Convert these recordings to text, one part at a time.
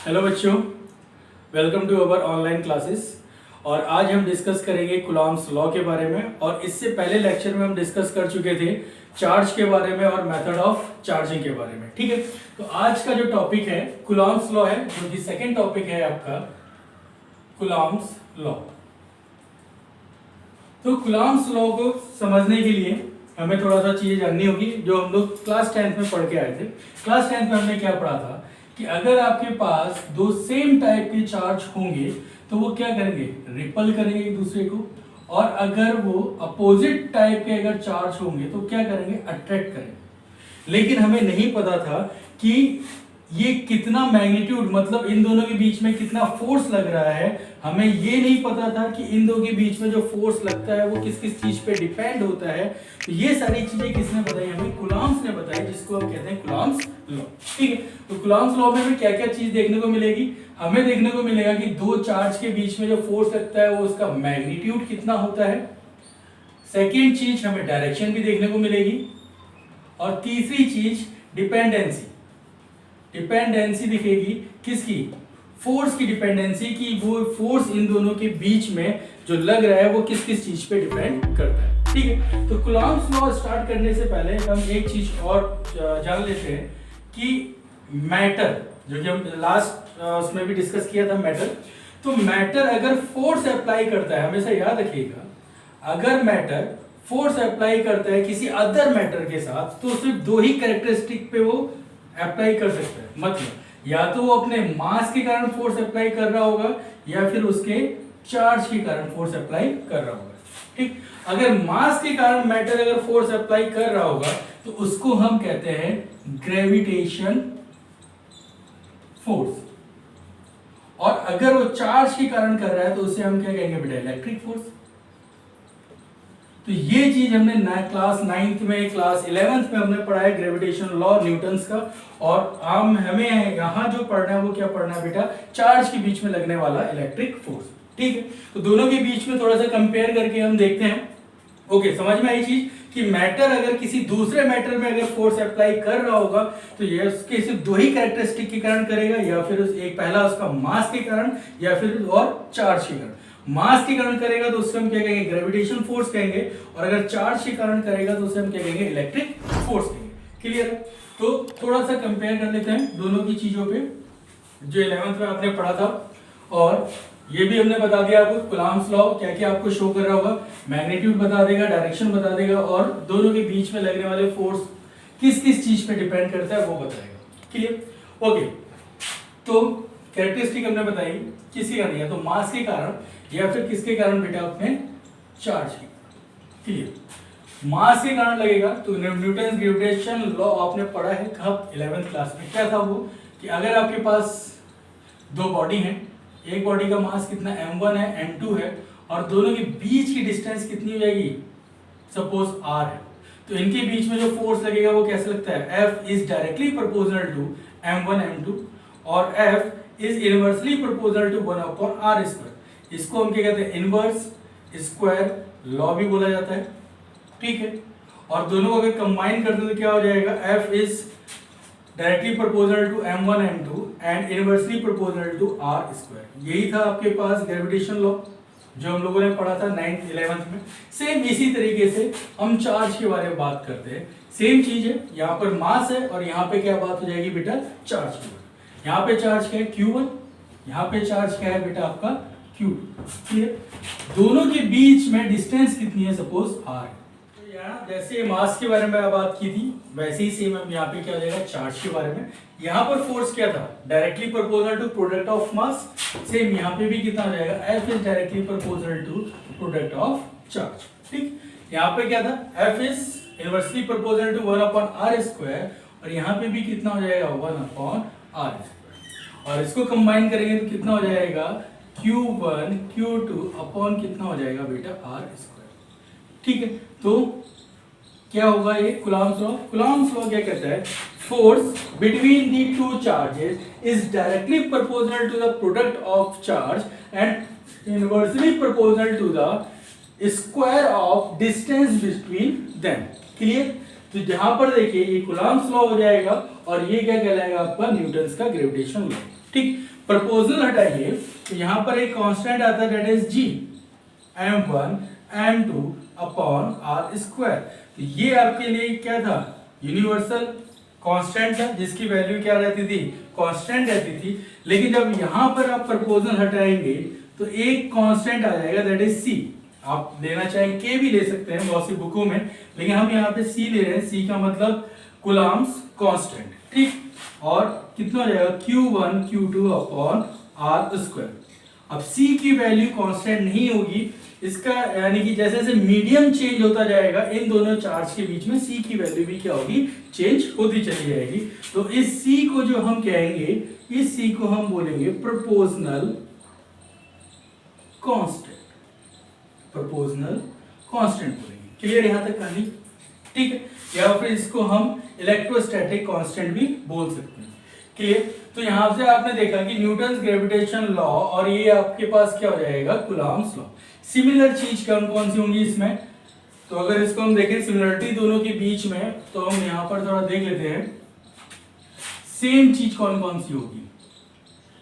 Hello बच्चों, welcome to our online classes. और आज हम डिस्कस करेंगे कुलॉम्स लॉ के बारे में। और इससे पहले लेक्चर में हम डिस्कस कर चुके थे चार्ज के बारे में और मेथड ऑफ चार्जिंग के बारे में। ठीक है, तो आज का जो टॉपिक है कुलॉम्स लॉ है, जो कि सेकेंड टॉपिक है आपका कुलॉम्स लॉ। तो कुलॉम्स लॉ को समझने के लिए हमें थोड़ा सा चीजें जाननी होगी जो हम लोग क्लास 10th में पढ़ के आए थे। क्लास 10th में हमने क्या पढ़ा था कि अगर आपके पास दो सेम टाइप के चार्ज होंगे तो वो क्या करेंगे, रिपल करेंगे एक दूसरे को। और अगर वो अपोजिट टाइप के अगर चार्ज होंगे तो क्या करेंगे, अट्रैक्ट करेंगे। लेकिन हमें नहीं पता था कि ये कितना मैग्नीट्यूड, मतलब इन दोनों के बीच में कितना फोर्स लग रहा है। हमें ये नहीं पता था कि इन दो के बीच में जो फोर्स लगता है वो किस किस चीज पे डिपेंड होता है। तो ये सारी चीजें किसने बताई, हमें कुलॉम्स ने बताई, जिसको हम कहते हैं कुलॉम्स लॉ। ठीक है, तो कुलॉम्स लॉ में हमें क्या क्या चीज देखने को मिलेगी। हमें देखने को मिलेगा कि दो चार्ज के बीच में जो फोर्स लगता है वो उसका मैग्नीट्यूड कितना होता है। सेकेंड चीज हमें डायरेक्शन भी देखने को मिलेगी। और तीसरी चीज डिपेंडेंसी, डिपेंडेंसी दिखेगी किसकी, फोर्स की डिपेंडेंसी की। वो फोर्स इन दोनों के बीच में जो लग रहा है वो किस किस चीज पे डिपेंड करता है। ठीक है, तो कुलॉम्स लॉ स्टार्ट करने से पहले हम एक चीज और जान लेते हैं कि मैटर, जो कि हम लास्ट उसमें भी डिस्कस किया था मैटर। तो मैटर अगर फोर्स अप्लाई करता है, हमेशा याद रखिएगा, अगर मैटर फोर्स अप्लाई करता है किसी अदर मैटर के साथ तो सिर्फ दो ही कैरेक्टरिस्टिक पे वो अप्लाई कर सकता है। मतलब या तो वो अपने मास के कारण फोर्स अप्लाई कर रहा होगा या फिर उसके चार्ज के कारण फोर्स अप्लाई कर रहा होगा। ठीक, अगर मास के कारण मैटर अगर फोर्स अप्लाई कर रहा होगा तो उसको हम कहते हैं ग्रेविटेशन फोर्स। और अगर वो चार्ज के कारण कर रहा है तो उसे हम क्या कहेंगे बेटा, इलेक्ट्रिक फोर्स। तो ये चीज हमने क्लास 9th में, क्लास 11th में हमने पढ़ा है ग्रेविटेशन लॉ न्यूटन्स का। और हमें यहाँ जो पढ़ना है वो क्या पढ़ना है बेटा, चार्ज के बीच में लगने वाला इलेक्ट्रिक फोर्स। ठीक है, तो दोनों के बीच में थोड़ा सा कंपेयर करके हम देखते हैं। ओके, समझ में आई चीज कि मैटर अगर किसी दूसरे मैटर में अगर फोर्स अप्लाई कर रहा होगा तो ये उसके सिर्फ दो ही कैरेक्टरिस्टिक के कारण करेगा, या फिर एक पहला उसका मास के कारण या फिर और चार्ज के कारण। मास के कारण करेगा तो उससे हम क्या कहेंगे, ग्रेविटेशन फोर्स कहेंगे। और अगर चार्ज के कारण करेगा तो उसे हम क्या कहेंगे, इलेक्ट्रिक फोर्स कहेंगे। क्लियर है, तो थोड़ा सा कंपेयर कर लेते हैं दोनों की चीजों पे जो 11th में आपने पढ़ा था। और ये भी हमने बता दिया आपको कुलॉम्स लॉ क्या क्या आपको शो कर रहा होगा, मैग्नीट्यूड बता देगा, डायरेक्शन बता देगा, और दोनों के बीच में लगने वाले फोर्स किस किस चीज पे डिपेंड करता है वो बताएगा। Clear, okay. तो कैरेक्टरिस्टिक हमने बताई, किसके कारण, या तो मास के कारण या फिर किसके कारण बेटा, अपने चार्ज के। क्लियर, मास के कारण लगेगा तो न्यूटन ग्रेविटेशन लॉ आपने पढ़ा है कब, 11th क्लास में। क्या था वो कि अगर आपके पास दो बॉडी हैं, एक बॉडी का मास कितना m1 है, m2 है, और दोनों के बीच की डिस्टेंस कितनी हो जाएगी, सपोज r है, तो इनके बीच में जो फोर्स लगेगा वो कैसे लगता है, F is directly proportional to m1 m2 और F is inversely proportional to 1/r²। इसको हम क्या कहते हैं, इनवर्स स्क्वायर लॉ भी बोला जाता है। ठीक है, और दोनों को अगर कंबाइन कर दो तो क्या हो जाएगा, F is directly proportional to m1 m2 and inversely proportional to r²। यही था आपके पास ग्रेविटेशन लॉ जो हम लोगों ने पढ़ा था 9th 11th में। सेम इसी तरीके से हम चार्ज के बारे में बात करते हैं। सेम चीज है, यहाँ पर मास है और यहाँ पे क्या बात हो जाएगी बेटा, चार्ज की। यहाँ पे चार्ज क्या है, Q1, यहाँ पे चार्ज क्या है बेटा आपका Q2। क्लियर, दोनों के बीच में डिस्टेंस कितनी है, सपोज r। जैसे मास के बारे में बात की थी वैसे ही सेम हम यहाँ पे क्या हो जाएगा, चार्ज के बारे में। यहाँ पर फोर्स क्या था, directly proportional to product of mass. Same यहाँ पे भी कितना हो जाएगा, F is directly proportional to product of charge. ठीक, यहाँ पे क्या था, F is inversely proportional to 1/r², और यहाँ पे भी कितना हो जाएगा, 1/r²। और इसको कंबाइन करेंगे तो कितना हो जाएगा, Q1 Q2 अपॉन कितना हो जाएगा बेटा, r²। ठीक है, तो क्या होगा ये कुलॉम्स लॉ। कुलॉम्स लॉ क्या कहता है, force between the two charges is directly proportional to the product of charge and inversely proportional to the square of distance between them. Clear, तो जहां पर देखिए ये कुलॉम्स लॉ हो जाएगा और ये क्या कहलाएगा आपका, न्यूटन्स का ग्रेविटेशन लॉ। ठीक, प्रोपोर्शनल हटाइए तो यहाँ पर एक कांस्टेंट आता है that is G m1 m2 upon are square. तो ये आपके लिए क्या था, यूनिवर्सल कांस्टेंट था जिसकी वैल्यू क्या रहती थी, कांस्टेंट रहती थी। लेकिन जब यहाँ पर आप प्रोपोर्शनल हटाएंगे तो एक कांस्टेंट आ जाएगा दैट इज सी। आप लेना चाहें के भी ले सकते हैं बहुत सी बुकों में, लेकिन हम यहाँ पे सी ले रहे हैं। सी का मतलब कूलम्ब्स कांस्टेंट, ठीक। और कितना हो जाएगा Q1 Q2 upon are square. अब C की वैल्यू कांस्टेंट नहीं होगी, इसका यानी कि जैसे जैसे मीडियम चेंज होता जाएगा इन दोनों चार्ज के बीच में C की वैल्यू भी क्या होगी, चेंज होती चली जाएगी। तो इस C को जो हम कहेंगे, इस C को हम बोलेंगे प्रोपोर्शनल कांस्टेंट, प्रोपोर्शनल कांस्टेंट बोलेंगे। क्लियर यहां तक कहानी, ठीक है। या फिर इसको हम इलेक्ट्रोस्टैटिक कांस्टेंट भी बोल सकते हैं। क्लियर। तो यहां से आपने देखा कि न्यूटन्स ग्रेविटेशन लॉ और ये आपके पास क्या हो जाएगा, कूलम्ब्स लॉ। सिमिलर चीज कौन कौन सी होंगी इसमें, तो अगर इसको हम देखें सिमिलरिटी दोनों के बीच में, तो हम यहां पर थोड़ा देख लेते हैं सेम चीज कौन कौन सी होगी।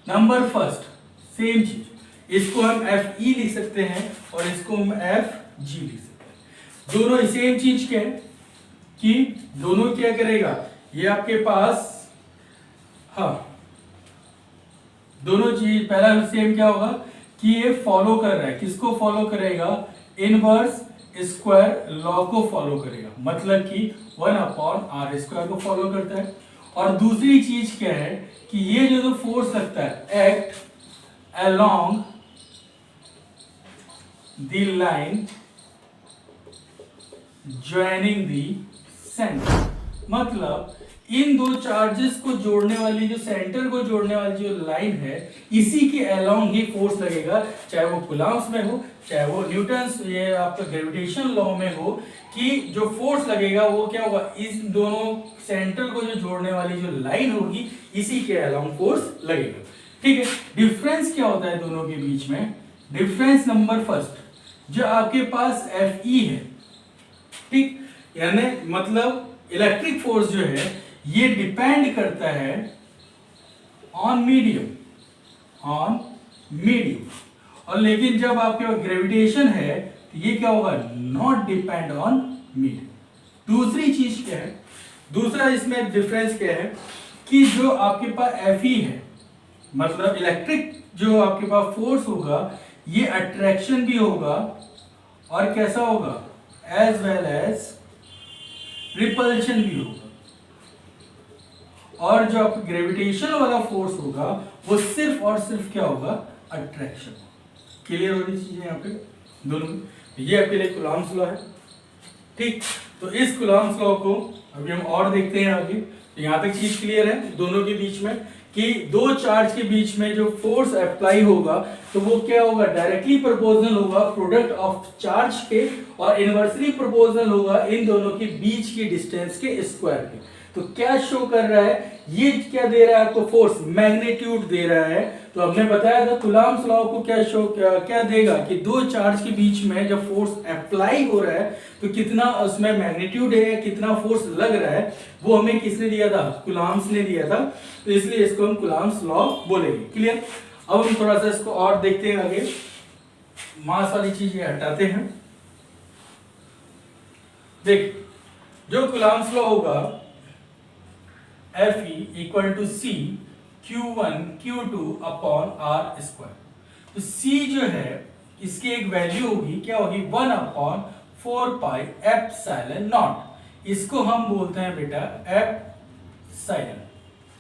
नंबर फर्स्ट सेम चीज, इसको हम एफ ई लिख सकते हैं और इसको हम एफ जी लिख सकते हैं। दोनों सेम चीज क्या है कि दोनों क्या करेगा, ये आपके पास, हाँ दोनों चीज, पहला सेम क्या होगा कि ये फॉलो कर रहा है, किसको फॉलो करेगा, इनवर्स स्क्वायर लॉ को फॉलो करेगा, मतलब कि 1 अपॉन आर स्क्वायर को फॉलो करता है। और दूसरी चीज क्या है कि ये जो फोर्स लगता है, act along the line joining the centre, मतलब इन दो चार्जेस को जोड़ने वाली, जो सेंटर को जोड़ने वाली जो लाइन है, इसी के अलोंग ही फोर्स लगेगा, चाहे वो कूलम्ब्स में हो, चाहे वो न्यूटन्स ये आपका ग्रेविटेशन लॉ में हो, कि जो फोर्स लगेगा वो क्या होगा, इस दोनों सेंटर को जो जोड़ने वाली जो लाइन होगी इसी के अलोंग फोर्स लगेगा। ठीक है। डिफरेंस क्या होता है दोनों के बीच में, डिफरेंस नंबर फर्स्ट, जो आपके पास एफ ई है, ठीक, यानी मतलब इलेक्ट्रिक फोर्स जो है ये डिपेंड करता है ऑन मीडियम, ऑन मीडियम। और लेकिन जब आपके पास ग्रेविटेशन है तो ये क्या होगा, नॉट डिपेंड ऑन मीडियम। दूसरी चीज क्या है, दूसरा इसमें डिफरेंस क्या है कि जो आपके पास एफ ई है, मतलब इलेक्ट्रिक जो आपके पास फोर्स होगा, ये अट्रैक्शन भी होगा और कैसा होगा, एज वेल एज रिपल्शन भी होगा। और जो आपका ग्रेविटेशन वाला फोर्स होगा वो सिर्फ और सिर्फ क्या होगा, अट्रैक्शन। क्लियर हो रही चीजें यहाँ पे दोनों में। ये आपके लिए कूलम्ब्स लॉ है, ठीक। तो इस कूलम्ब्स लॉ को अभी हम और देखते हैं आगे। तो यहाँ तक चीज क्लियर है दोनों के बीच में कि दो चार्ज के बीच में जो फोर्स अप्लाई होगा तो वो क्या होगा, डायरेक्टली प्रोपोर्शनल होगा प्रोडक्ट ऑफ चार्ज के, और इनवर्सली प्रोपोर्शनल होगा इन दोनों के बीच की डिस्टेंस के स्क्वायर के। तो क्या शो कर रहा है, ये क्या दे रहा है आपको, फोर्स मैग्नीट्यूड दे रहा है। तो हमने बताया था कूलम्ब्स लॉ को क्या देगा कि दो चार्ज के बीच में जब फोर्स अप्लाई हो रहा है तो कितना उसमें मैग्नीट्यूड है, कितना फोर्स लग रहा है, वो हमें किसने दिया था, कूलम्ब्स ने दिया था। तो इसलिए इसको हम कूलम्ब्स लॉ बोलेंगे। क्लियर। अब हम थोड़ा सा इसको और देखते हैं आगे, मास वाली चीज ये हटाते हैं। देख, जो कूलम्ब्स लॉ होगा Fe equal to C Q1 Q2 upon are square. तो C जो है इसकी एक वैल्यू होगी, क्या होगी, 1 अपॉन 4 पाई एप्सिलॉन नॉट। इसको हम बोलते हैं बेटा एप्सिलॉन।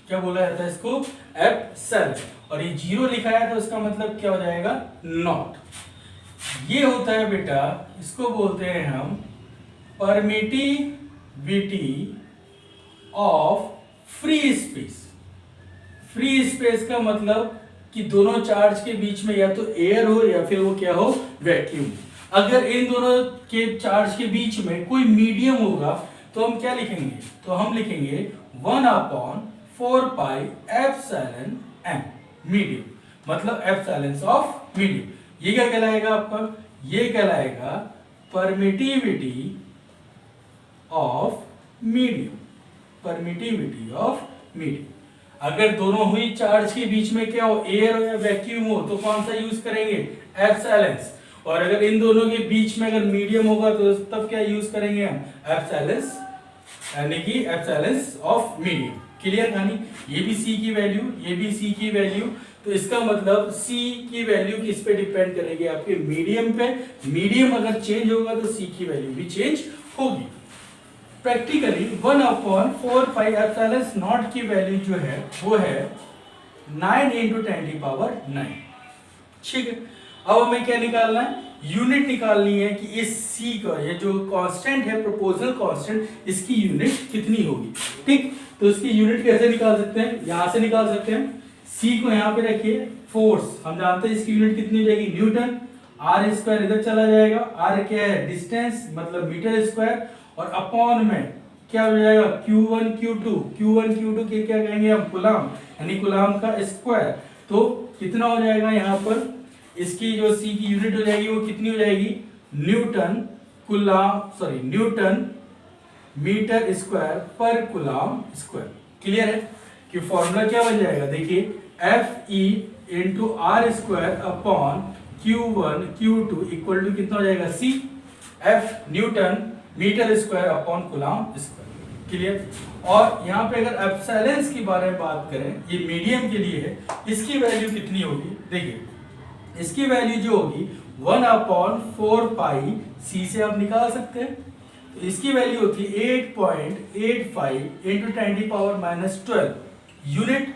क्या बोला जाता है इसको, एप्सिलॉन। और ये 0 लिखा है तो इसका मतलब क्या हो जाएगा, नॉट। ये होता है बेटा, इसको बोलते हैं हम permittivity of free space. Free space का मतलब कि दोनों चार्ज के बीच में या तो एयर हो या फिर वो क्या हो, वैक्यूम। अगर इन दोनों के चार्ज के बीच में कोई मीडियम होगा तो हम क्या लिखेंगे, तो हम लिखेंगे 1 upon 4 pi epsilon m, medium, मतलब एप्सिलॉन ऑफ मीडियम। ये क्या कहलाएगा आपका, ये कहलाएगा permittivity of medium, permittivity of medium. अगर दोनों हुई चार्ज के बीच में क्या हो, एयर हो या वैक्यूम हो, तो कौन सा यूज करेंगे, एप्सिलॉन्स। और अगर इन दोनों के बीच में अगर मीडियम होगा तो तब क्या यूज करेंगे हम, एप्सिलॉन्स, यानी कि एप्सिलॉन्स ऑफ मीडियम। क्लियर कहानी, ये भी सी की वैल्यू, ये भी सी की वैल्यू, तो इसका मतलब सी की वैल्यू किस पे डिपेंड करेगी, आपके मीडियम पे। मीडियम अगर चेंज होगा तो सी की वैल्यू भी चेंज होगी। प्रैक्टिकली 1/4 पाई एप्सिलॉन नॉट की वैल्यू जो है वो है 9 × 10⁹। ठीक है, अब हमें क्या निकालना है, यूनिट निकालनी है कि इस c का, ये जो कांस्टेंट है प्रोपोर्शनल कांस्टेंट, इसकी यूनिट कितनी होगी। ठीक, तो इसकी यूनिट कैसे निकाल सकते हैं, यहां से निकाल सकते हैं। c को यहां पे रखिए, फोर्स हम जानते हैं इसकी यूनिट कितनी हो जाएगी, न्यूटन। r स्क्वायर इधर चला जाएगा, r क्या है, डिस्टेंस मतलब मीटर स्क्वायर, और अपॉन में क्या हो जाएगा, q1 q2 के क्या कहेंगे हम, कूलम, यानी कूलम का स्क्वायर। तो कितना हो जाएगा यहाँ पर, इसकी जो c की यूनिट हो जाएगी वो कितनी हो जाएगी, न्यूटन न्यूटन मीटर स्क्वायर पर कूलम स्क्वायर। क्लियर है कि फॉर्मूला क्या बन जाएगा, देखिए Fe × r² upon q1 q2 equal to कितना हो जाएगा, c f newton metre square upon coulomb square. Clear. और यहाँ पे अगर एप्सिलॉन्स की बारे में बात करें, ये मीडियम के लिए है, इसकी वैल्यू कितनी होगी, देखिए इसकी वैल्यू जो होगी 1/4 पाई c से आप निकाल सकते हैं। तो इसकी वैल्यू होती है 8.85 × 10⁻12 यूनिट।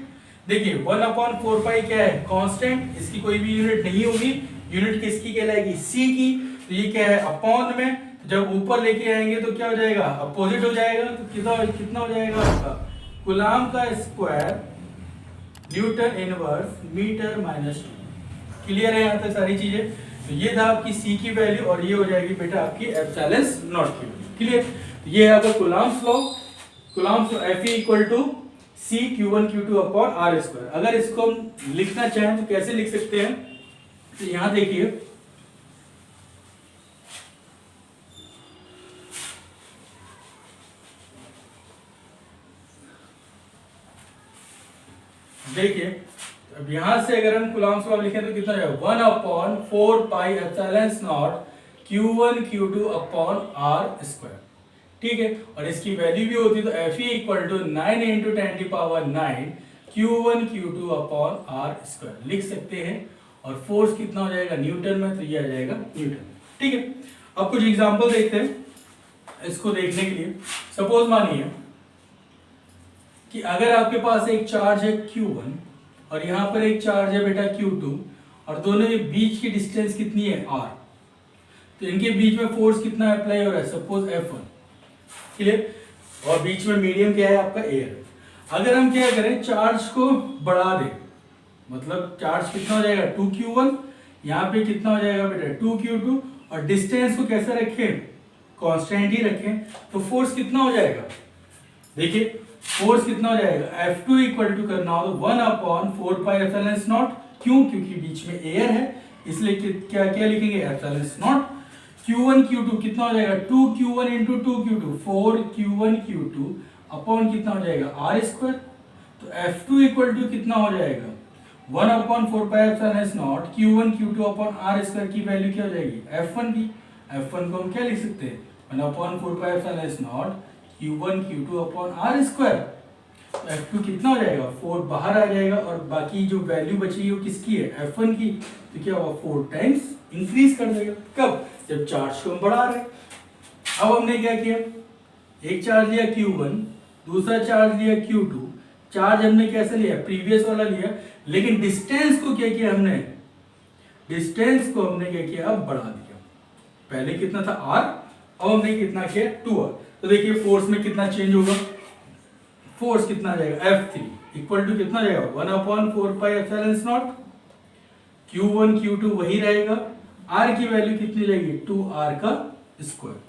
देखिए 1/4 पाई क्या है, कांस्टेंट, इसकी कोई भी यूनिट नहीं होगी, यूनिट किसकी कहलाएगी, c की। तो ये क्या है, अपॉन में, जब ऊपर लेके आएंगे तो क्या हो जाएगा, अपोजिट हो जाएगा। तो कितना हो जाएगा आपका, कूलम का square newton inverse metre -2। Clear है यहाँ तक सारी चीजें। तो ये था आपकी सी की वैल्यू, और ये हो जाएगी बेटा आपकी एप्सिलॉन्स नॉट की वैल्यू। क्लियर, ये है आपका Coulomb's law. Coulomb's law Fe = C q1 q2 upon r²। अगर इसको हम लिखना चाहें तो कैसे लिख सकते हैं, तो यहां देखिए, अब यहां से अगर हम कूलम्स लॉ लिखें तो कितना जाएगा, 1/4 pi epsilon not q1 q2 upon r²। ठीक है, और इसकी वैल्यू भी होती तो Fe = 9 × 10⁹ q1 q2 upon r² लिख सकते हैं। और फोर्स कितना हो जाएगा, न्यूटन में, तो ये आ जाएगा न्यूटन। ठीक है, अब कुछ एग्जांपल देखते हैं इसको देखने के लिए। सपोज मानिए कि अगर आपके पास एक चार्ज है q1 और यहाँ पर एक चार्ज है बेटा q2, और दोनों के बीच की डिस्टेंस कितनी है, r। तो इनके बीच में फोर्स कितना अप्लाई हो रहा है, सपोज F1। क्लियर, और बीच में मीडियम क्या है आपका, एयर। अगर हम क्या करें, चार्ज को बढ़ा दें, मतलब चार्ज कितना हो जाएगा, 2q1, यहाँ पे कितना हो जाएगा बेटा 2q2, और डिस्टेंस को कैसे रखें, कांस्टेंट ही रखें, तो फोर्स कितना हो जाएगा, देखिए फोर्स कितना हो जाएगा, F2 इक्वल टू करना हो तो 1/4 पाई एप्सिलॉन नॉट। क्यों, क्योंकि बीच में एयर है, इसलिए क्या क्या लिखेंगे, एप्सिलॉन नॉट। q1 q2 कितना हो जाएगा, 2q1 × 2q2 4q1 q2 upon कितना हो जाएगा, r²। तो F2 इक्वल टू कितना हो जाएगा, 1/4 pi epsilon not q1 q2 upon r² की वैल्यू क्या हो जाएगी, F1 की। F1 को हम क्या लिख सकते हैं, 1/4 pi epsilon not q1 q2 upon r²। तो F2 कितना हो जाएगा, 4 बाहर आ जाएगा, और बाकी जो वैल्यू बची वो किसकी है, F1 की। तो क्या होगा, 4 टाइम्स इंक्रीज कर देगा। कब, जब चार्ज को हम बढ़ा रहे। अब हमने क्या किया, एक चार्ज लिया q1, दूसरा चार्ज लिया q2। चार्ज हमने कैसे लिया, प्रीवियस वाला लिया, लेकिन डिस्टेंस को क्या किया हमने, डिस्टेंस को हमने क्या किया, अब बढ़ा दिया। पहले कितना था r, अब हमने कितना किया 2r। तो देखिए फोर्स में कितना चेंज होगा, फोर्स कितना आ जाएगा, F3 इक्वल टू कितना जाएगा, 1/4 pi epsilon not q1 q2 वही रहेगा, r की वैल्यू कितनी रहेगी, 2r का स्क्वायर।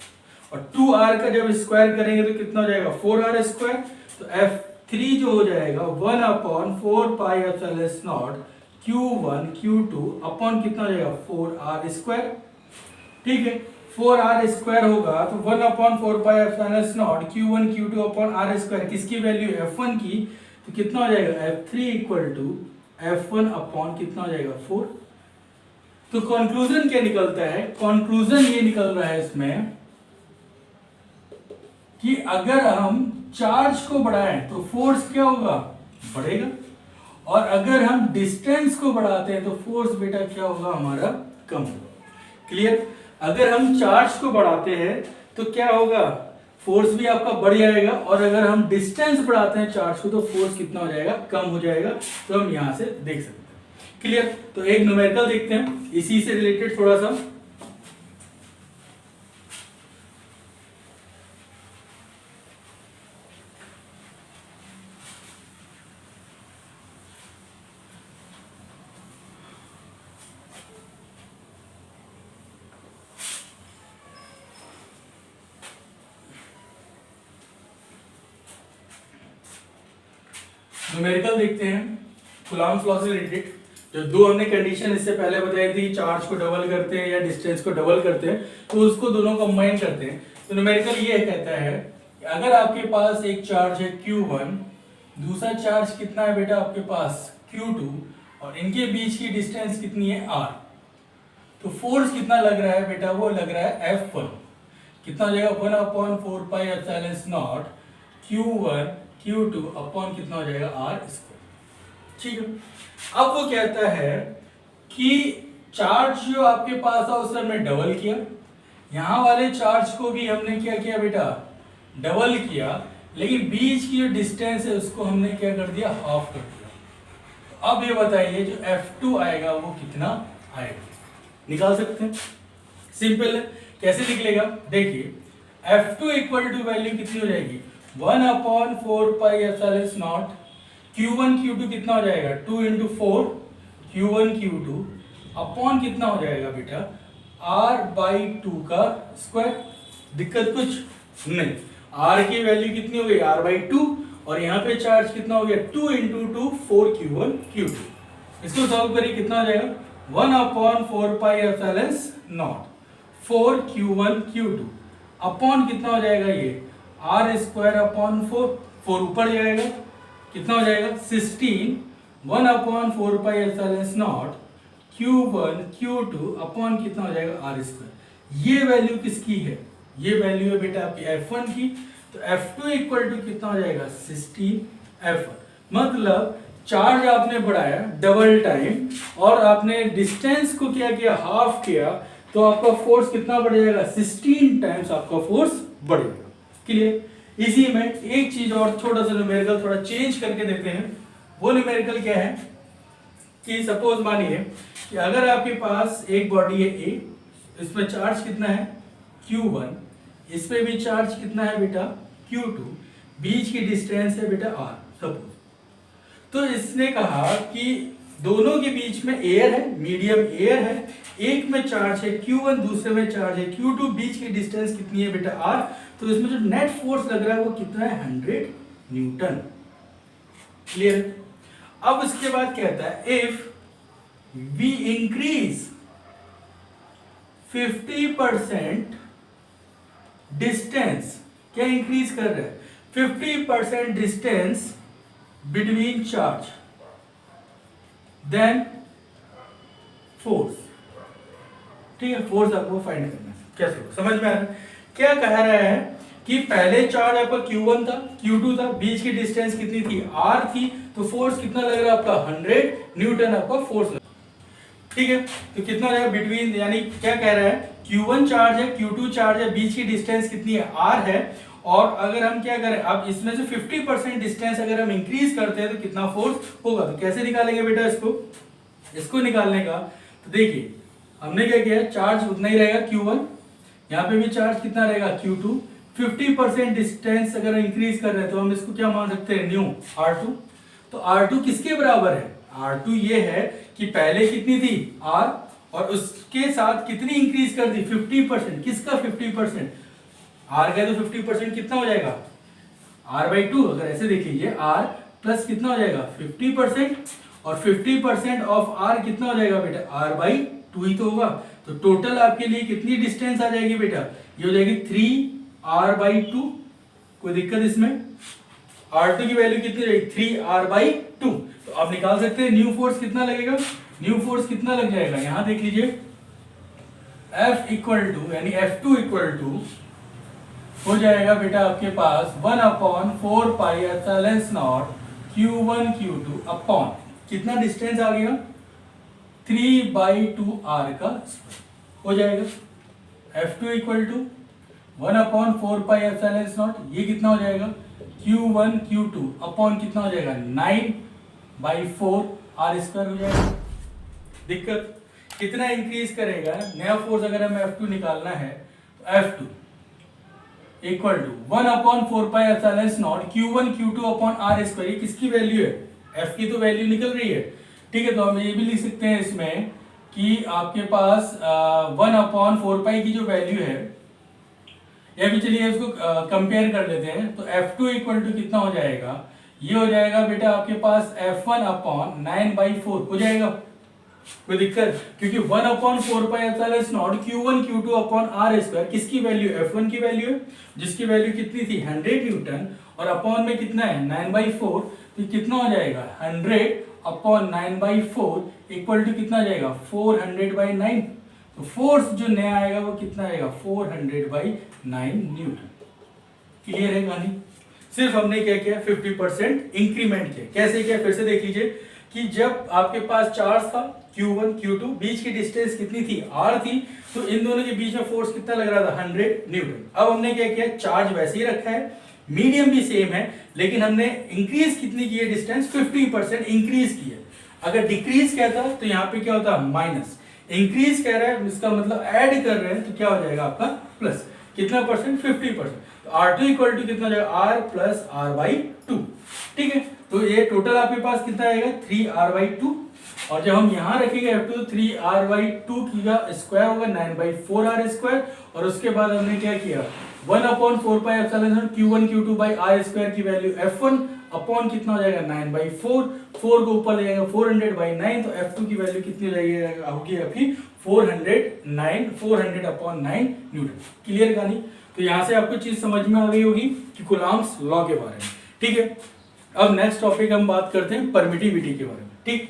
और 2r का जब स्क्वायर करेंगे तो कितना हो जाएगा, 4r²। तो F3 जो हो जाएगा 1/4 pi epsilon not q1 q2 upon कितना हो जाएगा, 4r²। ठीक है, 4r² होगा तो 1/4 pi epsilon not q1 q2 upon r², किसकी वैल्यू, F1 की। तो कितना हो जाएगा F3 equal to F1 upon कितना हो जाएगा 4। तो कंक्लूजन क्या निकलता है, कंक्लूजन ये निकल रहा है इसमें कि अगर हम चार्ज को बढ़ाएं तो फोर्स क्या होगा, बढ़ेगा, और अगर हम डिस्टेंस को बढ़ाते हैं तो फोर्स बेटा क्या होगा हमारा, कम होगा। क्लियर। अगर हम चार्ज को बढ़ाते हैं तो क्या होगा, फोर्स भी आपका बढ़ जाएगा, और अगर हम डिस्टेंस बढ़ाते हैं चार्ज को तो फोर्स कितना हो जाएगा, कम हो जाएगा। तो हम यहां से देख सकते हैं। क्लियर। तो एक न्यूमेरिकल देखते हैं इसी से रिलेटेड थोड़ा सा। न्यूमेरिकल देखते हैं कूलम्ब्स लॉ से रिलेटेड। जो दो हमने कंडीशन इससे पहले बताई थी, चार्ज को डबल करते हैं या डिस्टेंस को डबल करते हैं, तो उसको दोनों कंबाइन करते हैं। तो न्यूमेरिकल ये कहता है कि अगर आपके पास एक चार्ज है Q1, दूसरा चार्ज कितना है बेटा आपके पास Q2, और इनके बीच की डिस्टेंस कितनी है R, तो फोर्स कितना लग रहा है बेटा, वो लग रहा है F1। कितना हो जाएगा 1/4 pi epsilon not Q1 Q2 upon कितना हो जाएगा R²। ठीक है। अब वो कहता है कि चार्ज जो आपके पास था उसे हमने डबल किया, यहां वाले चार्ज को भी हमने क्या किया बेटा, डबल किया, लेकिन बीच की जो डिस्टेंस है उसको हमने क्या कर दिया, हाफ कर दिया। अब ये बताइए जो F2 आएगा वो कितना आएगा, निकाल सकते हैं। सिंपल है, कैसे निकलेगा देखिए, F2 इक्वल टू वैल्यू कितनी हो जाएगी, 1/4 pi epsilon not Q1 Q2 कितना हो जाएगा, 2 into 4 Q1 Q2 अपॉन कितना हो जाएगा बेटा R/2 का स्क्वायर। दिक्कत कुछ नहीं, R की वैल्यू कितनी हो गई, R/2, और यहाँ पे चार्ज कितना हो गया 2 into 2 4 Q1 Q2। इसको सॉल्व करिए, कितना हो जाएगा 1/4 pi epsilon not 4 Q1 Q2 upon कितना हो जाएगा ये R² अपॉन 4 ऊपर जाएगा, कितना हो जाएगा 16 1/4 pi epsilon not Q1 Q2 upon कितना हो जाएगा R²। ये वैल्यू किसकी है, ये वैल्यू है बेटा आपकी F1 की। तो F2 इक्वल टू कितना हो जाएगा 16 F1। मतलब चार्ज आपने बढ़ाया डबल टाइम और आपने डिस्टेंस को क्या किया, हाफ किया, तो आपका फोर्स कितना बढ़ जाएगा, 16 टाइम्स आपका फोर्स बढ़ेगा। क्लियर। इसी में एक चीज और छोटा सा न्यूमेरिकल थोड़ा चेंज करके देते हैं। वो न्यूमेरिकल क्या है कि सपोज मानिए कि अगर आपके पास एक बॉडी है A, इसमें चार्ज कितना है Q1, इस पे भी चार्ज कितना है बेटा Q2, बीच की डिस्टेंस है बेटा R सपोज। तो इसने कहा कि दोनों के बीच में एयर है, मीडियम एयर है, एक में चार्ज है Q1, दूसरे में चार्ज है Q2, बीच की डिस्टेंस कितनी है बेटा R। तो इसमें जो नेट फोर्स लग रहा है वो कितना है 100 न्यूटन। क्लियर। अब उसके बाद कहता है इफ वी इंक्रीज 50% डिस्टेंस, क्या इंक्रीज कर रहे हैं 50% distance between charge, then force. ठीक है, फोर्स आपको फाइंड करना है। कैसे समझ में आ रहा है, क्या कह रहा है कि पहले चार्ज आपका Q1 था, Q2 था, बीच की डिस्टेंस कितनी थी R थी, तो फोर्स कितना लग रहा है आपका 100 न्यूटन आपका फोर्स लग। ठीक है, तो कितना हो जाएगा बिटवीन, यानी क्या कह रहा है Q1 चार्ज है, Q2 चार्ज है, बीच की डिस्टेंस कितनी है R है, और अगर हम क्या करें अब इसमें से 50% डिस्टेंस अगर हम इंक्रीज करते हैं तो कितना फोर्स होगा। तो कैसे निकालेंगे बेटा इसको निकालने का, तो देखिए हमने क्या किया, चार्ज उतना ही रहेगा Q1, यहाँ पे भी चार्ज कितना रहेगा Q2, 50% डिस्टेंस अगर इंक्रीज कर रहे हैं तो हम इसको क्या मान सकते हैं न्यू R2। तो R2 किसके बराबर है, R2 ये है कि पहले कितनी थी R और उसके साथ कितनी इंक्रीज कर दी 50%। किसका 50%, R का तो 50% कितना हो जाएगा R/2। अगर ऐसे देखिए R प्लस कितना हो जाएगा 50%, और 50% ऑफ R कितना हो जाएगा बेटा R/2 ही तो होगा। तो टोटल आपके लिए कितनी डिस्टेंस आ जाएगी बेटा, ये हो जाएगी 3R/2। कोई दिक्कत इसमें, R2 की वैल्यू कितनी रहेगी 3R/2। तो आप निकाल सकते हैं न्यू फोर्स कितना लगेगा, न्यू फोर्स कितना लग जाएगा, यहां देख लीजिए F इक्वल टू यानी F2 इक्वल टू हो जाएगा बेटा आपके पास 1/4πε0 Q1 Q2 अपॉन कितना डिस्टेंस आ गया 3/2R का हो जाएगा। F2 इक्वल टू 1/4πε0 ये कितना हो जाएगा Q1 Q2 अपॉन कितना हो जाएगा 9/4R² हो जाएगा। दिक्कत कितना इंक्रीज करेगा नया फोर्स, अगर हमें F2 निकालना है तो F2 equal to 1/4πε0 Q1 Q2 upon R²। ये किसकी वैल्यू है, F की तो वैल्यू निकल रही है, ठीक है। तो हम ये भी लिख सकते हैं इसमें कि आपके पास 1/4π की जो वैल्यू है, या भी चलिए इसको कंपेयर कर लेते हैं। तो F2 इक्वल टू कितना हो जाएगा, ये हो जाएगा बेटा आपके पास F1 अपॉन 9/4 हो जाएगा। कोई दिक्कत, क्योंकि 1/4πε0 Q1 Q2 अपॉन R² किसकी वैल्यू F1 की वैल्यू है, जिसकी वैल्यू कितनी थी 100 न्यूटन, और अपॉन में कितना है 9/4, तो कितना हो जाएगा 100 अपॉन 9/4 इक्वल टू कितना जाएगा 400/9। तो फोर्स जो नया आएगा वो कितना आएगा 400/9 न्यूटन। क्लियर है कहानी। सिर्फ हमने क्या किया 50% इंक्रीमेंट किया। कैसे किया फिर से देख लीजिए कि जब आपके पास चार्ज था Q1 Q2, बीच की डिस्टेंस कितनी थी R थी, तो इन दोनों के बीच में फोर्स कितना लग रहा था 100 न्यूटन। अब हमने क्या किया चार्ज वैसे ही रखा है, मीडियम भी सेम है, लेकिन हमने इंक्रीज कितनी की है डिस्टेंस 50% इंक्रीज की है। अगर डिक्रीज कहता तो यहाँ पे क्या होता माइनस, इंक्रीज कह रहा है इसका मतलब ऐड कर रहे हैं तो क्या हो जाएगा आपका प्लस, कितना परसेंट 50%। तो R2 इक्वल टू कितना हो जाएगा R प्लस R/2, ठीक है। तो ये टोटल आपके पास कितना आएगा 3R/2, और जब हम यहाँ रखेंगे F2 तो 3R/2 का स्क्वायर होगा 9/4R², और उसके बाद हमने क्या किया 1/4πε0 Q1 Q2 बाई R² की वैल्यू F1 अपॉन कितना हो जाएगा 9/4, 4 को ऊपर ले जाएगा 400/9, तो F2 की वैल्यू कितनी होगी आपकी 400/9 न्यूटन। क्लियर कहानी। तो यहाँ से आपको चीज समझ में आ गई होगी कि कूलॉम्स लॉ के बारे में, ठीक है। अब नेक्स्ट टॉपिक हम बात करते हैं परमिटिविटी के बारे में, ठीक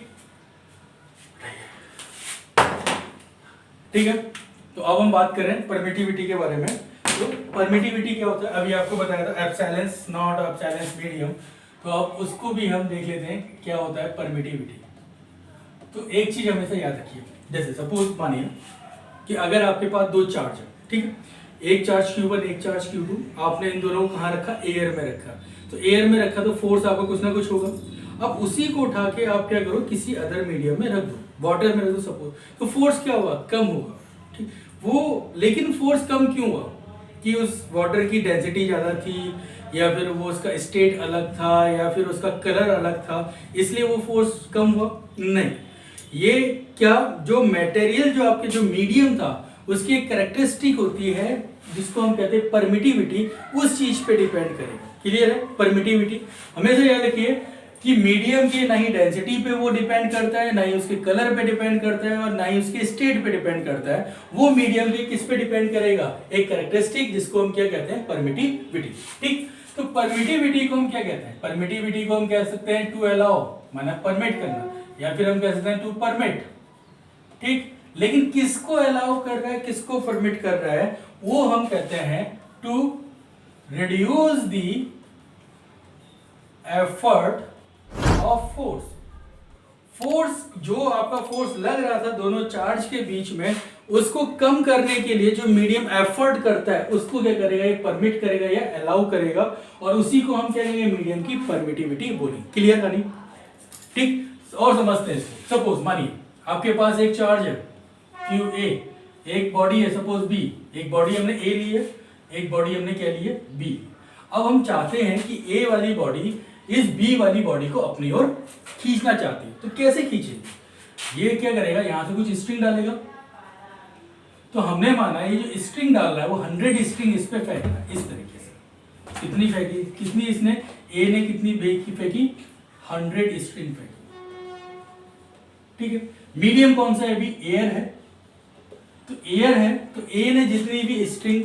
है। तो अब हम बात कर रहे हैं परमिटिविटी के बारे में। तो परमिटिविटी क्या होता है, अभी आपको बताया था एप्सिलॉन्स नॉट एप्सिलॉन्स मीडियम, तो अब उसको भी हम देख लेते हैं क्या होता है परमिटिविटी। तो एक चीज हमेशा याद रखिए, जैसे सपोज मानिए कि अगर आपके पास दो चार्ज है, ठीक है, एक चार्ज Q1 एक चार्ज Q2, आपने इन दोनों को कहाँ रखा एयर में रखा, तो एयर में रखा तो फोर्स आपका कुछ ना कुछ होगा। अब उसी को उठा के आप क्या करो किसी अदर मीडियम में रख दो, वाटर में रख दो सपोज, तो फोर्स क्या होगा कम होगा, ठीक वो। लेकिन फोर्स कम क्यों हुआ कि उस वाटर की डेंसिटी ज़्यादा थी, या फिर वो उसका स्टेट अलग था, या फिर उसका कलर अलग था, इसलिए वो फोर्स कम हुआ नहीं। ये क्या जो मटेरियल जो आपके जो मीडियम था उसकी एक कैरेक्टरिस्टिक होती है जिसको हम कहते हैं परमिटिविटी, उस चीज पे डिपेंड करेगा। क्लियर है। परमिटिविटी हमेशा याद रखिए कि मीडियम की ना ही डेंसिटी पे वो डिपेंड करता है, ना ही उसके कलर पे डिपेंड करता है, और ना ही उसके स्टेट पे डिपेंड करता है। वो मीडियम के किस पे डिपेंड करेगा, एक कैरेक्टरिस्टिक जिसको हम क्या कहते हैं परमिटिविटी, ठीक। तो परमिटिविटी को हम क्या कहते हैं, परमिटिविटी को हम कह सकते हैं टू अलाउ, माना परमिट करना, या फिर हम कह सकते हैं टू परमिट, ठीक। लेकिन किसको अलाउ कर रहा है किसको परमिट कर रहा है, वो हम कहते हैं to reduce the effort of force. Force जो आपका फोर्स लग रहा था दोनों चार्ज के बीच में, उसको कम करने के लिए जो मीडियम एफर्ट करता है उसको क्या करेगा, ये परमिट करेगा या अलाउ करेगा, और उसी को हम क्या कहेंगे मीडियम की परमिटिविटी बोलेंगे। क्लियर कहानी, ठीक। और समझते हैं इसको। सपोज मानिए आपके पास एक चार्ज है QA, एक बॉडी है सपोज B, एक बॉडी हमने A ली है, एक बॉडी हमने क्या ली है B। अब हम चाहते हैं कि A वाली बॉडी इस B वाली बॉडी को अपनी ओर खींचना चाहती है, तो कैसे खींचेगी, ये क्या करेगा यहां से कुछ स्ट्रिंग डालेगा। तो हमने माना ये जो स्ट्रिंग डाल रहा है वो 100 स्ट्रिंग इस पे फेंकना, इस तरीके से। कितनी फेंकी, कितनी इसने A ने कितनी फेंकी 100 स्ट्रिंग फेंकी, ठीक है। मीडियम कौन सा है अभी एयर है, तो एयर है तो ए ने जितनी भी स्ट्रिंग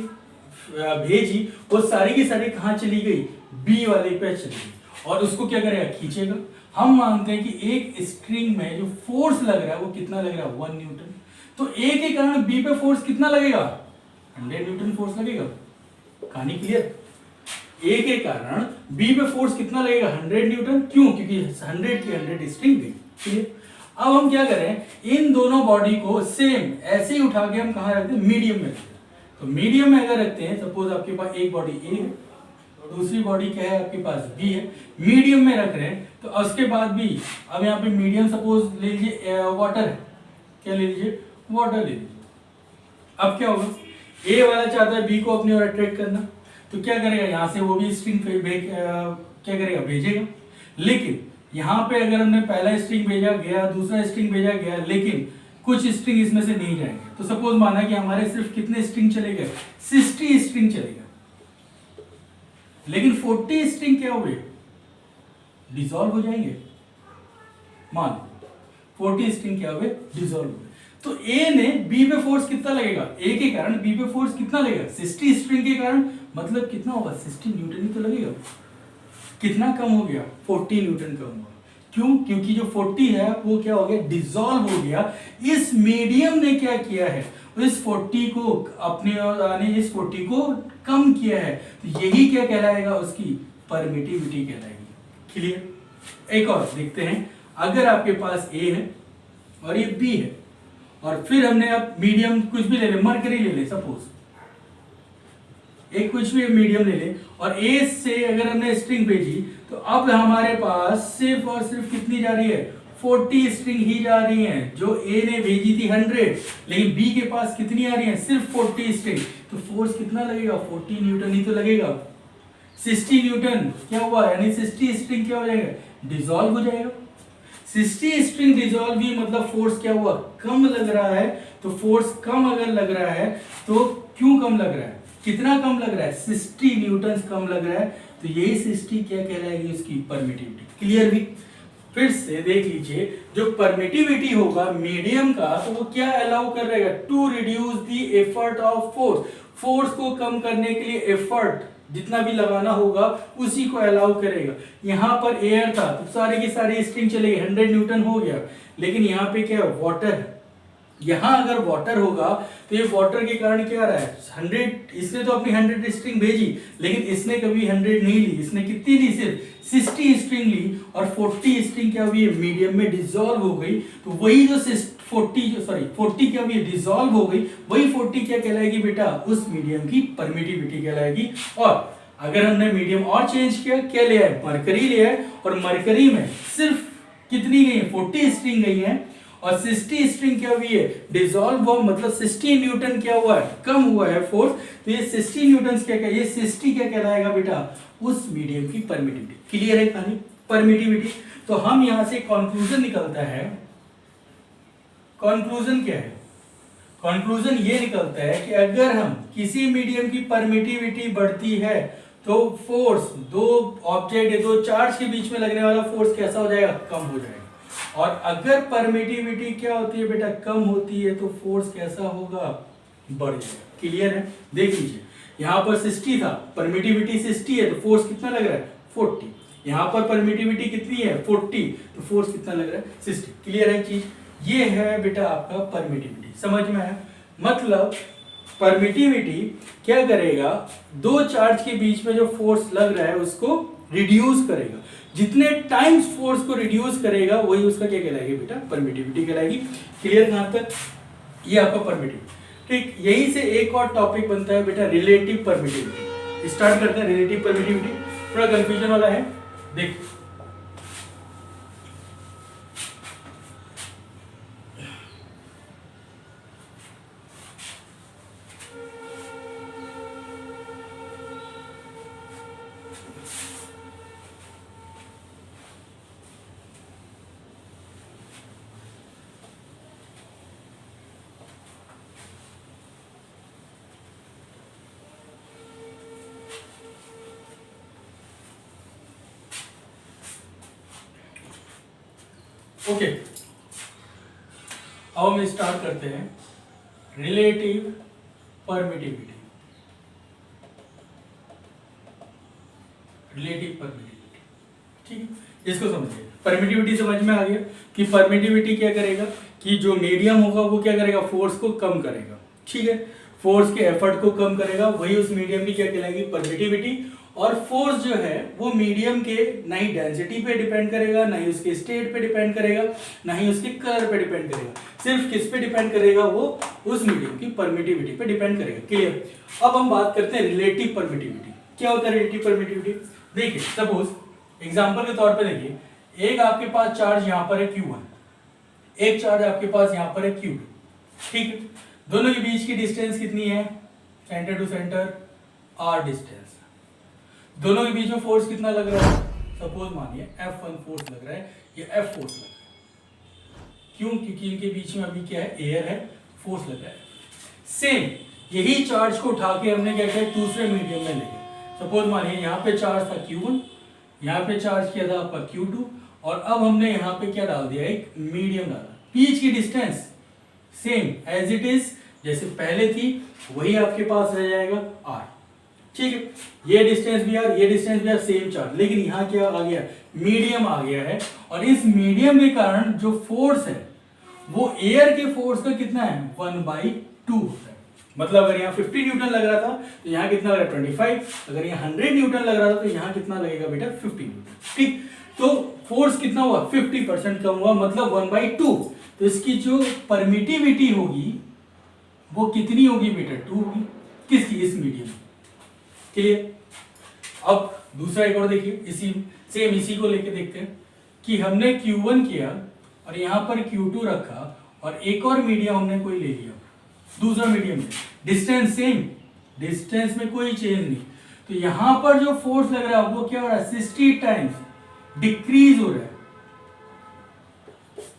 भेजी वो सारी की सारी कहां चली गई B वाले पे चली गई, और उसको क्या करेगा, खींचेगा। हम मानते हैं कि एक स्ट्रिंग में जो फोर्स लग रहा है वो कितना लग रहा है, 1 न्यूटन। तो ए के कारण बी पे फोर्स कितना लगेगा, 100 न्यूटन फोर्स लगेगा। कहानी क्लियर। ए के कारण बी पे फोर्स कितना लगेगा, 100 न्यूटन। क्यों, क्योंकि 100 की 100 स्ट्रिंग गई। क्लियर। अब हम क्या करें, इन दोनों बॉडी को सेम ऐसे ही उठा के हम कहाँ रखते हैं, मीडियम में रखते हैं। तो मीडियम में अगर रखते हैं, सपोज आपके पास एक बॉडी ए है, दूसरी बॉडी क्या है आपके पास, बी है, मीडियम में रख रहे हैं। तो उसके बाद भी अब यहाँ पे मीडियम सपोज ले लीजिए वाटर है, क्या ले लीजिए, वाटर ले लीजिए। अब क्या होगा, ए वाला चाहता है बी को अपनी ओर अट्रैक्ट करना, तो क्या करेगा, यहाँ से वो भी स्ट्रिंग क्या करेगा, भेजेगा। लेकिन यहाँ पे अगर हमने पहला स्ट्रिंग भेजा गया, दूसरा स्ट्रिंग भेजा गया, लेकिन कुछ स्ट्रिंग इसमें से नहीं जाएंगे, तो सपोज माना कि हमारे सिर्फ कितने स्ट्रिंग चले गए, 60 स्ट्रिंग चले गए, लेकिन 40 स्ट्रिंग क्या हुए, डिसॉल्व हो जाएंगे। मान 40 स्ट्रिंग क्या हुए, डिसॉल्व हुए। तो ए ने बी पे फोर्स कितना लगेगा, ए के कारण बी पे फोर्स कितना लगेगा, 60 स्ट्रिंग के कारण, मतलब कितना होगा, 60 न्यूटन ही तो लगेगा। कितना कम हो गया, 40 न्यूटन कम हुआ। क्यों, क्योंकि जो 40 है वो क्या हो गया, डिसॉल्व हो गया। इस मीडियम ने क्या किया है, इस 40 को अपने ओर आने, इस 40 को कम किया है। तो यही क्या कहलाएगा, उसकी परमिटिविटी कहलाएगी। क्लियर। एक और देखते हैं, अगर आपके पास ए है और ये बी है, और फिर हमने अब मीडियम कुछ भी ले ले, मरकरी ले ले सपोज, एक कुछ भी मीडियम ले ले, और ए से अगर हमने स्ट्रिंग भेजी, तो अब हमारे पास सिर्फ और सिर्फ कितनी जा रही है, 40 स्ट्रिंग ही जा रही हैं। जो ए ने भेजी थी 100, लेकिन बी के पास कितनी आ रही है, सिर्फ 40 स्ट्रिंग। तो फोर्स कितना लगेगा, 40 न्यूटन ही तो लगेगा। 60 न्यूटन क्या हुआ, यानी 60 स्ट्रिंग क्या हो जाएगा, डिसॉल्व हो जाएगा। 60 स्ट्रिंग डिसॉल्व हुई, मतलब फोर्स क्या हुआ, कम लग रहा है। तो फोर्स कम अगर लग रहा है, तो क्यों कम लग रहा है, कितना कम लग रहा है, 60 न्यूटन कम लग रहा है। तो यही 60 क्या कहलाएगी, उसकी परमिटिविटी। क्लियर भी। फिर से देख लीजिए, जो परमिटिविटी होगा मीडियम का, तो वो क्या अलाउ कर रहेगा, to reduce the effort of force, force को कम करने के लिए एफर्ट जितना भी लगाना होगा उसी को अलाउ करेगा। यहां पर एयर था तो सारी की सारी स्ट्रिंग चली गई, 100 न्यूटन हो गया। लेकिन यहाँ पे क्या है, वाटर है। यहां अगर वाटर होगा तो ये वाटर के कारण क्या आ रहा है, 100, इसने तो अपनी 100 स्ट्रिंग भेजी, लेकिन इसने कभी 100 नहीं ली, इसने कितनी ली, सिर्फ 60 स्ट्रिंग ली, और 40 स्ट्रिंग क्या हुई, मीडियम में डिसॉल्व हो गई। तो वही जो 40 क्या हुई, डिसॉल्व हो गई, वही 40 क्या कहलाएगी बेटा, उस मीडियम की परमिटिविटी कहलाएगी। और अगर हमने मीडियम और चेंज किया, क्या लिया है, मरकरी लिया है, और मरकरी में सिर्फ कितनी गई है, 40 स्ट्रिंग गई है, और 60 स्ट्रिंग क्या हुई है, डिसॉल्व हुआ, मतलब 60 न्यूटन क्या हुआ है, कम हुआ है फोर्स। तो ये 60 न्यूटन क्या, ये 60 क्या कहलाएगा बेटा, उस मीडियम की परमिटिविटी। क्लियर है कहानी, परमिटिविटी। तो हम यहां से कंक्लूजन निकलता है, कंक्लूजन क्या है, कंक्लूजन ये निकलता है कि अगर हम किसी मीडियम की परमिटिविटी बढ़ती है, तो फोर्स, दो ऑब्जेक्ट या दो चार्ज के बीच में लगने वाला फोर्स कैसा हो जाएगा, कम हो जाएगा। और अगर परमिटिविटी क्या होती है बेटा, कम होती है, तो फोर्स कैसा होगा, बढ़ जाएगा। क्लियर है। देख लीजिए, यहां पर 60 था, परमिटिविटी 60 है, तो फोर्स कितना लग रहा है, 40। यहां पर परमिटिविटी कितनी है, 40, तो फोर्स कितना लग रहा है, 60। क्लियर है चीज। ये है बेटा आपका परमिटिविटी, समझ में आया। मतलब परमिटिविटी क्या करेगा, दो चार्ज के बीच में जो फोर्स लग रहा है उसको रिड्यूस करेगा। जितने टाइम्स फोर्स को रिड्यूस करेगा वही उसका क्या कहलाएगी बेटा, परमिटिविटी कहलाएगी। क्लियर कहां तक, ये आपका परमिटिविटी। ठीक, यही से एक और टॉपिक बनता है बेटा, रिलेटिव परमिटिविटी। स्टार्ट करते हैं रिलेटिव परमिटिविटी, थोड़ा कंफ्यूजन वाला है, देख। ओके, अब हम स्टार्ट करते हैं रिलेटिव परमिटिविटी। रिलेटिव परमिटिविटी ठीक है, इसको समझिए। परमिटिविटी समझ में आ गया कि परमिटिविटी क्या करेगा कि जो मीडियम होगा वो क्या करेगा, फोर्स को कम करेगा। ठीक है, फोर्स के एफर्ट को कम करेगा, वही उस मीडियम की क्या कहलाएगी, परमिटिविटी। और फोर्स जो है वो मीडियम के ना ही डेंसिटी पे डिपेंड करेगा, ना ही उसके स्टेट पे डिपेंड करेगा, ना ही उसके कलर पे डिपेंड करेगा, सिर्फ किस पे डिपेंड करेगा, वो उस मीडियम की परमिटिविटी पे डिपेंड करेगा। क्लियर। अब हम बात करते हैं रिलेटिव परमिटिविटी। क्या होता है रिलेटिव परमिटिविटी? देखिए सपोज एग्जांपल के तौर पे देखिए, एक आपके पास चार्ज यहाँ पर है Q1, एक चार्ज आपके पास यहाँ पर है Q2। ठीक है, दोनों के बीच की डिस्टेंस कितनी है, centre to centre r distance. दोनों के बीच में फोर्स कितना लग रहा है, सपोज मानिए F1 फोर्स लग रहा है, ये F फोर्स लग रहा है। क्यों? क्योंकि इनके बीच में अभी क्या है, एयर है, फोर्स लग रहा है। सेम यही चार्ज को उठा के हमने क्या किया, दूसरे मीडियम में ले गए। सपोज मानिए यहाँ पे चार्ज था Q1, यहाँ पे चार्ज किया था आपका Q2, और अब हमने यहाँ पे क्या डाल दिया, एक मीडियम डाला। बीच की distance same as it is, जैसे पहले थी वही आपके पास रह जाएगा r। ठीक है, ये डिस्टेंस भी r, ये डिस्टेंस भी r, सेम चार्ज, लेकिन यहाँ क्या आ गया, मीडियम आ गया है। और इस मीडियम के कारण जो फोर्स है वो एयर के फोर्स का कितना है, 1/2 होता है। मतलब अगर यहाँ 50 न्यूटन लग रहा था तो यहाँ कितना लग रहा है, 25। अगर यहाँ 100 न्यूटन लग रहा था तो यहाँ कितना लगेगा बेटा, 50 न्यूटन। ठीक, तो फोर्स कितना हुआ, 50% कम हुआ, मतलब 1/2। तो इसकी जो परमिटिविटी होगी वो कितनी होगी बेटा, 2 होगी। किसकी, इस मीडियम। क्लियर। अब दूसरा एक और देखिए, इसी को लेके देखते हैं कि हमने Q1 किया और यहाँ पर Q2 रखा और एक और मीडियम हमने कोई ले लिया, दूसरा मीडियम है, डिस्टेंस सेम, डिस्टेंस में कोई चेंज नहीं। तो यहां पर जो फोर्स लग रहा है वो क्या हो रहा है, 60 टाइम्स डिक्रीज हो रहा है।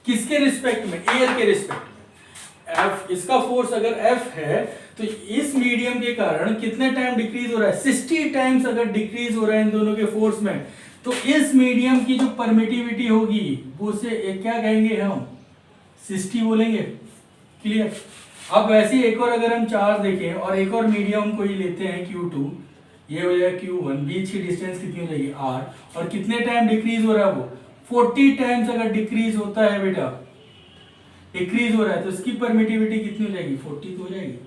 किसके रिस्पेक्ट में, एयर के रिस्पेक्ट में। F, इसका फोर्स अगर F है तो इस मीडियम के कारण कितने टाइम डिक्रीज हो रहा है, 60 टाइम्स अगर डिक्रीज हो रहा है इन दोनों के फोर्स में, तो इस मीडियम की जो परमिटिविटी होगी वो से क्या कहेंगे हम, 60 बोलेंगे। क्लियर। अब वैसे एक और अगर हम चार्ज देखें और एक और मीडियम कोई लेते हैं Q2, ये हो जाएगा Q1, बीच की डिस्टेंस कितनी हो जाएगी r, और कितने टाइम डिक्रीज हो रहा है वो, 40 टाइम्स अगर डिक्रीज होता है बेटा, डिक्रीज हो रहा है, तो इसकी परमिटिविटी कितनी हो जाएगी, 40 हो जाएगी।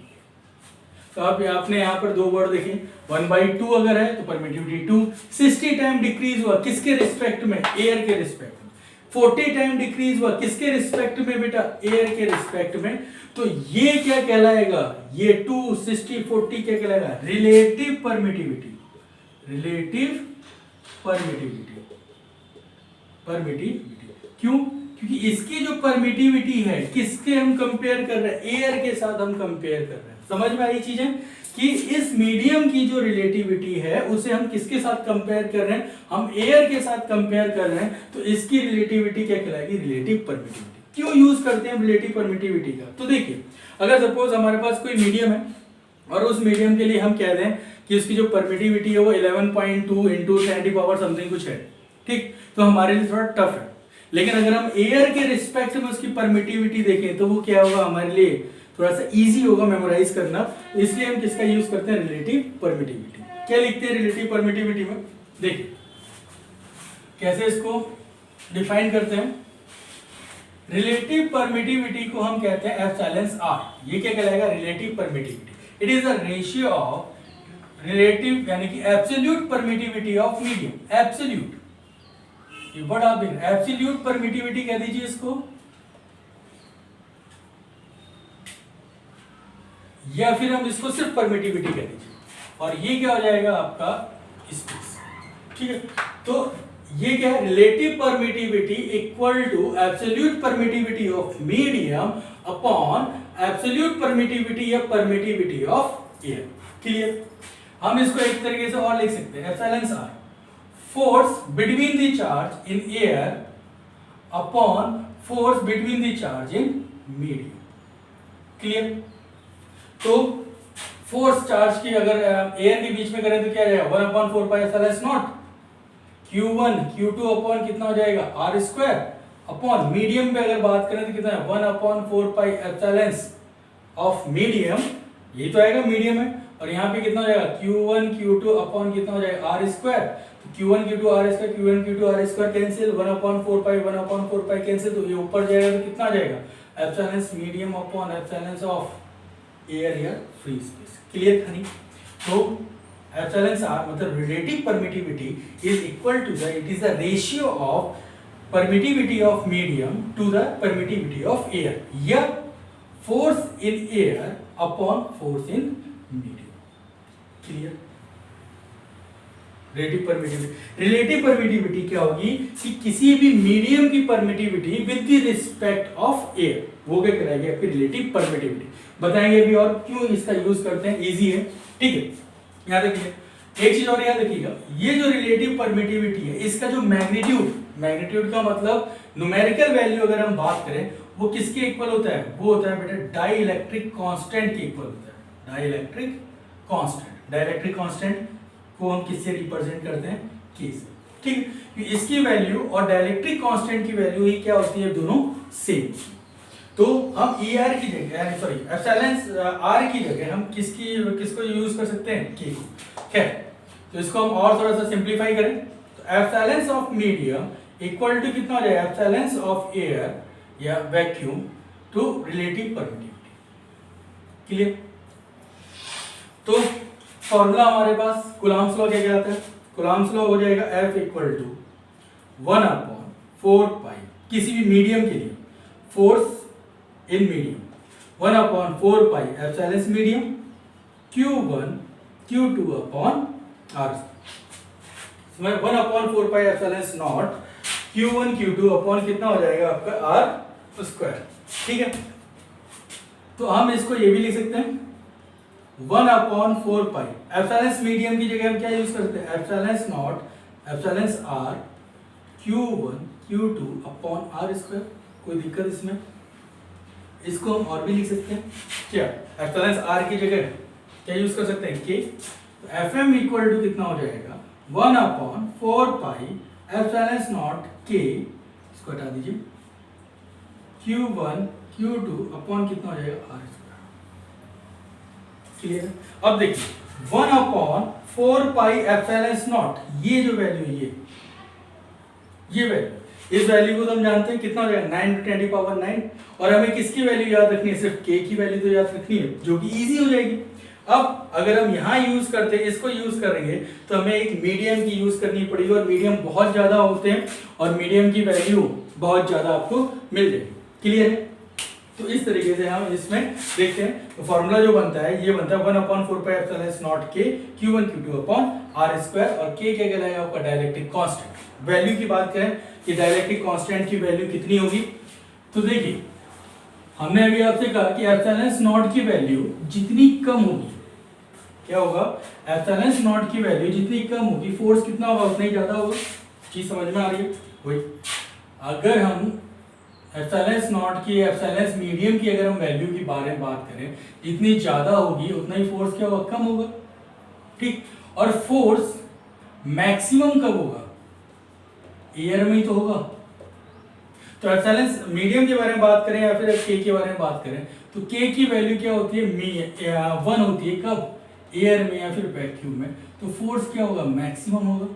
तो आप आपने यहाँ पर दो वर्ड देखें, 1/2 अगर है तो परमिटिविटी 2, 60 टाइम डिक्रीज हुआ किसके रिस्पेक्ट में, एयर के रिस्पेक्ट में, 40 टाइम डिक्रीज हुआ किसके रिस्पेक्ट में बेटा, एयर के रिस्पेक्ट में। तो ये क्या कहलाएगा, ये 2, 60, 40 क्या कहलाएगा, relative permittivity. Relative permittivity, permittivity क्यों, क्योंकि इसकी जो परमिटिविटी है किसके हम कंपेयर कर रहे हैं, एयर के साथ हम कंपेयर कर रहे हैं। समझ में आई चीजें कि इस मीडियम की जो रिलेटिविटी है उसे हम किसके साथ कंपेयर कर रहे हैं, हम एयर के साथ कंपेयर कर रहे हैं। तो इसकी रिलेटिविटी क्या कहलाएगी, रिलेटिव परमिटिविटी। क्यों यूज करते हैं रिलेटिव परमिटिविटी का, तो देखिए अगर सपोज हमारे पास कोई मीडियम है और उस मीडियम के लिए हम कह दें कि उसकी जो परमिटिविटी है वो 11.2 इंटू 10 पावर समथिंग कुछ है, ठीक, तो हमारे लिए थोड़ा टफ है। लेकिन अगर हम एयर के रिस्पेक्ट में उसकी परमिटिविटी देखें तो वो क्या होगा, हमारे लिए थोड़ा सा इजी होगा मेमोराइज करना। इसलिए हम किसका यूज करते हैं, रिलेटिव परमिटिविटी। क्या लिखते हैं रिलेटिव परमिटिविटी में, देखिए कैसे इसको डिफाइन करते हैं। रिलेटिव परमिटिविटी को हम कहते हैं एप्सिलॉन r। ये क्या कहलाएगा, relative permittivity. It is the ratio of relative यानी कि absolute permittivity of medium. Absolute, ये वर्ड आप देख, एब्सोल्यूट परमिटिविटी कह दीजिए इसको, या फिर हम इसको सिर्फ परमिटिविटी कह दीजिए, और ये क्या हो जाएगा आपका स्पेस। ठीक है, तो ये क्या है, relative permittivity equal to absolute permittivity of medium upon absolute permittivity या परमिटिविटी ऑफ एयर। क्लियर। हम इसको एक तरीके से और लिख सकते हैं, epsilon r force between the charge in air upon force between the charge in medium. Clear. तो फोर्स चार्ज की अगर एयर के बीच में करें तो क्या जाएगा, 1/4 pi epsilon not Q1 Q2 upon कितना हो जाएगा, r स्क्वायर अपॉन मीडियम पे अगर बात करें तो कितना है, 1/4 पाई एप्सिलॉन ऑफ मीडियम, यही तो आएगा मीडियम है, और यहाँ पे कितना हो जाएगा Q1 Q2 अपॉन कितना हो जाएगा, r स्क्वायर। तो Q1 Q2 R square Q1 Q2 R square cancel 1/4 pi 1/4 pi cancel, तो ये ऊपर जाएगा तो कितना आ जाएगा epsilon medium upon epsilon of air या फ्री स्पेस। क्लियर था नहीं? तो एप्सिलॉन आर मतलब relative permittivity is equal to the it is the ratio of permittivity of medium to the permittivity of air या force in air upon force in medium. Clear? Relative permittivity क्या होगी कि किसी भी medium की permittivity with the respect of air, वो क्या कहलाएगी आपकी रिलेटिव परमिटिविटी। बताएंगे अभी और क्यों इसका यूज करते हैं, इजी है। ठीक है, याद रखिए एक चीज और याद रखिएगा, ये जो रिलेटिव परमिटिविटी है इसका जो मैग्नीट्यूड का मतलब न्यूमेरिकल वैल्यू अगर हम बात करें वो किसके इक्वल होता है, वो होता है बेटा डाई इलेक्ट्रिक कांस्टेंट के इक्वल होता है। डाई इलेक्ट्रिक कांस्टेंट को हम किससे रिप्रेजेंट करते हैं, के से। ठीक है, इसकी वैल्यू और डाइलेक्ट्रिक कांस्टेंट की वैल्यू ही क्या होती है, दोनों सेम। तो हम ई आर की जगह सॉरी एप्सिलॉन आर की जगह हम किसको यूज कर सकते हैं, के को। खैर, तो इसको हम और थोड़ा सा सिंप्लीफाई करें तो epsilon of medium equal to कितना हो जाएगा, एप्सिलॉन ऑफ एयर या vacuum to relative permittivity. Clear? तो फॉर्मूला हमारे पास कूलम्ब्स लॉ क्या कहलाता है, कूलम्ब्स लॉ हो जाएगा F इक्वल टू 1/4 पाई किसी भी मीडियम के लिए force in medium 1/4 pi epsilon medium Q1 Q2 upon R। 1/4 pi epsilon not Q1 Q2 upon कितना हो जाएगा आपका R स्क्वायर। ठीक है, तो हम इसको ये भी लिख सकते हैं 1/4 पाई एप्सिलॉन मीडियम की जगह हम क्या यूज करते हैं, epsilon not epsilon R Q1 Q2 upon R square. कोई दिक्कत इसमें? इसको हम और भी लिख सकते हैं क्या, एप्सिलॉन R की जगह क्या यूज कर सकते हैं, K। तो Fm इक्वल टू कितना हो जाएगा 1/4 पाई एप्सिलॉन नॉट K, इसको हटा दीजिए, Q1 Q2 अपॉन कितना हो जाएगा R स्क्वायर। क्लियर? अब देखिए 1/4 पाई एप्सिलॉन नॉट, ये जो वैल्यू है ये वैल्यू, इस वैल्यू को तो हम जानते हैं कितना हो जाएगा 9 × 10⁹, और हमें किसकी वैल्यू याद रखनी है, सिर्फ k की वैल्यू तो याद रखनी है, जो कि इजी हो जाएगी। अब अगर हम यहाँ यूज करते हैं, इसको यूज करेंगे तो हमें एक मीडियम की यूज करनी पड़ेगी, और मीडियम बहुत ज्यादा होते हैं और मीडियम की वैल्यू बहुत ज्यादा आपको मिल जाएगी। क्लियर है? तो इस तरीके से हम इसमें देखते हैं, तो फॉर्मूला जो बनता है ये बनता है 1/4 pi epsilon not K Q1 Q2 upon R square, और K क्या कहलाएगा आपका डाइलेक्ट्रिक कांस्टेंट। वैल्यू की बात करें कि डाइलेक्ट्रिक कांस्टेंट की वैल्यू कितनी होगी, तो देखिए हमने अभी आपसे कहा कि एप्सिलॉन नॉट की वैल्यू जितनी कम होगी, क्या होगा, एप्सिलॉन नॉट की वैल्यू जितनी कम होगी फोर्स कितना होगा उतना ही ज्यादा होगा। चीज समझ में आ रही है? वही अगर हम एप्सिलॉन नॉट की एप्सिलॉन मीडियम की अगर हम वैल्यू की बारे में बात करें, जितनी ज्यादा होगी उतना ही फोर्स क्या होगा, कम होगा। ठीक, और फोर्स मैक्सिमम कब होगा, एयर में ही तो होगा। तो एप्सिलॉन मीडियम के बारे में बात करें या फिर के के बारे में बात करें, तो के की वैल्यू क्या होती है 1 होती है, कब, एयर में या फिर वैक्यूम में, तो फोर्स क्या होगा, मैक्सिमम होगा।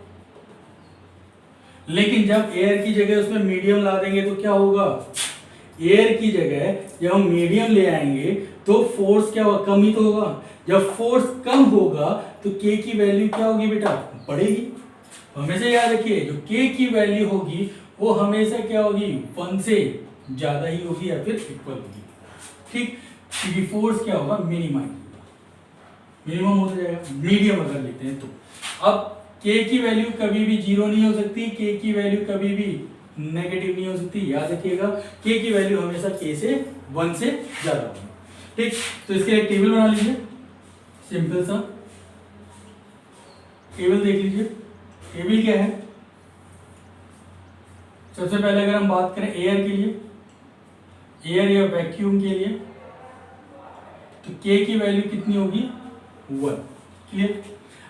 लेकिन जब एयर की जगह उसमें मीडियम ला देंगे तो क्या होगा, एयर की जगह जब हम मीडियम ले आएंगे तो फोर्स क्या होगा, कम ही तो होगा। जब फोर्स कम होगा तो के की वैल्यू क्या होगी बेटा, बढ़ेगी। हमेशा याद रखिए जो के की वैल्यू होगी वो हमेशा क्या होगी, 1 से ज्यादा ही होगी या फिर इक्वल होगी। ठीक, क्योंकि फोर्स क्या होगा, मिनिमम हो जाएगा, मीडियम अगर लेते हैं तो। अब के की वैल्यू कभी भी 0 नहीं हो सकती, के की वैल्यू कभी भी नेगेटिव नहीं हो सकती। याद रखिएगा के की वैल्यू हमेशा के से 1 से ज्यादा होगी। ठीक, तो इसके लिए टेबल बना लीजिए, सिंपल सा टेबल देख लीजिए। टेबल क्या है, सबसे पहले अगर हम बात करें एयर के लिए, एयर या वैक्यूम के लिए, तो के की वैल्यू कितनी होगी, 1। क्लियर?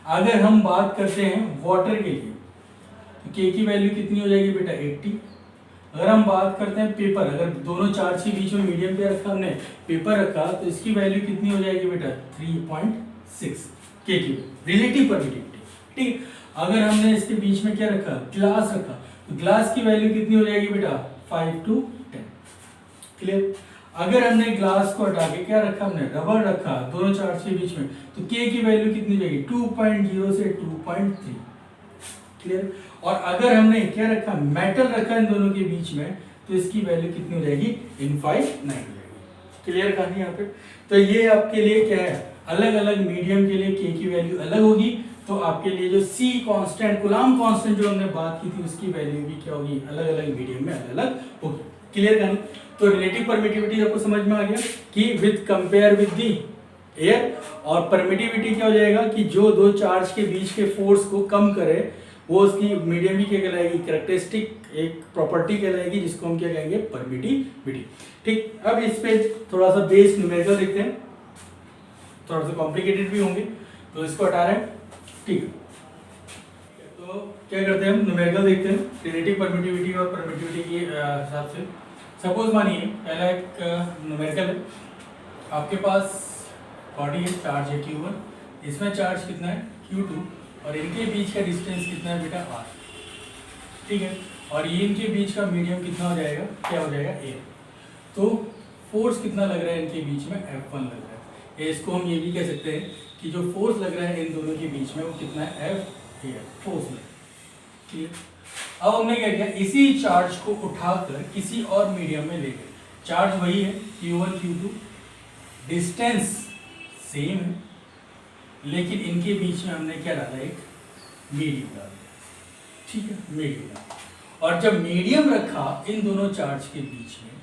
अगर हम बात करते हैं वाटर के लिए तो के की वैल्यू कितनी हो जाएगी बेटा, 80। अगर हम बात करते हैं पेपर, अगर दोनों चार्ज के बीच में मीडियम क्या रखा हमने, पेपर रखा, तो इसकी वैल्यू कितनी हो जाएगी बेटा, 3.6 के की रिलेटिव परमिटिविटी। ठीक, अगर हमने इसके बीच में क्या रखा, ग्लास रखा, तो ग्लास की वैल्यू कितनी हो जाएगी बेटा 5 to 10। क्लियर। अगर हमने ग्लास को हटा के क्या रखा, हमने रबर रखा दोनों चार्ज के बीच में, तो के की वैल्यू कितनी हो जाएगी 2.0 से 2.3। क्लियर। और अगर हमने क्या रखा, मेटल रखा इन दोनों के बीच में, तो इसकी वैल्यू कितनी हो जाएगी इनफाइनाइट हो जाएगी। क्लियर कहानी यहाँ पे। तो ये आपके लिए क्या है, अलग अलग मीडियम के लिए के की वैल्यू अलग होगी, तो आपके लिए जो सी कांस्टेंट, कूलम्ब कांस्टेंट जो हमने बात की थी, उसकी वैल्यू भी क्या होगी, अलग अलग मीडियम में अलग अलग होगी। क्लियर कहानी। तो रिलेटिव परमिटिविटी आपको समझ में आ गया कि with compare with the air, और परमिटिविटी क्या हो जाएगा कि जो दो चार्ज के बीच के फोर्स को कम करे, वो उसकी मीडियम की क्या कहलाएगी, कैरेक्टरिस्टिक एक प्रॉपर्टी कहलाएगी, जिसको हम क्या कहेंगे, परमिटिविटी। ठीक। अब इस पे थोड़ा सा बेस न्यूमेरिकल देखते हैं, थोड़ा सा कॉम्प्लिकेटेड भी होंगे, तो इसको हटा रहे हैं। ठीक है। तो क्या करते हैं, हम न्यूमेरिकल देखते हैं रिलेटिव परमिटिविटी और परमिटिविटी के हिसाब से। सपोज मानिए पहला एक न्यूमेरिकल है, आपके पास बॉडी है, चार्ज है Q1, इसमें चार्ज कितना है Q2, और इनके बीच का डिस्टेंस कितना है बेटा R। ठीक है। और ये इनके बीच का मीडियम कितना हो जाएगा, क्या हो जाएगा एयर। तो फोर्स कितना लग रहा है इनके बीच में, F1 लग रहा है। इसको हम ये भी कह सकते हैं कि जो फोर्स लग रहा है इन दोनों के बीच में, वो कितना है, F एयर फोर्स लग। क्लियर। अब हमने क्या किया, इसी चार्ज को उठाकर किसी और मीडियम में ले गए। चार्ज वही है Q1 Q2, डिस्टेंस सेम है, लेकिन इनके बीच में हमने क्या डाला, एक मीडियम डाल दिया। ठीक है, मीडियम डाला। और जब मीडियम रखा इन दोनों चार्ज के बीच में,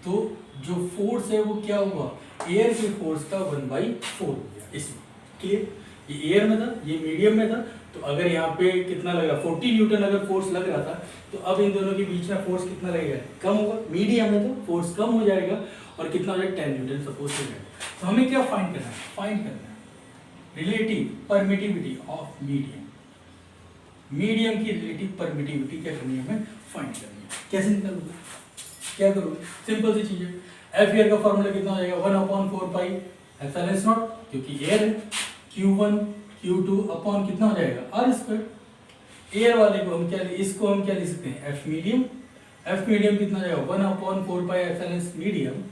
तो जो फोर्स है वो क्या हुआ, एयर के फोर्स का 1/4 हो गया इसमें। क्लियर। ये एयर में था, ये मीडियम में था, तो अगर यहाँ पे कितना लगा, 40 न्यूटन अगर फोर्स लग रहा था, तो अब इन दोनों के बीच में फोर्स कितना लगेगा, कम होगा। मीडियम में तो फोर्स कम हो जाएगा, और कितना हो जाएगा 10 न्यूटन सपोज हो जाएगा। तो हमें क्या फाइंड करना है, फाइंड करना है relative permittivity of medium. Medium की रिलेटिव परमिटिविटी क्या करनी है, हमें फाइंड करनी है। कैसे निकालोगे, क्या करोगे, सिंपल सी चीज है। एफ एयर का फॉर्मूला कितना हो जाएगा, 1/4 पाई एप्सिलॉन नॉट, क्योंकि एयर है, Q1 Q2 अपॉन कितना हो जाएगा आर स्क्वायर। एयर वाले को हम क्या, इसको हम क्या लिख सकते हैं, एफ मीडियम। एफ मीडियम कितना जाएगा, 1/4 pi epsilon medium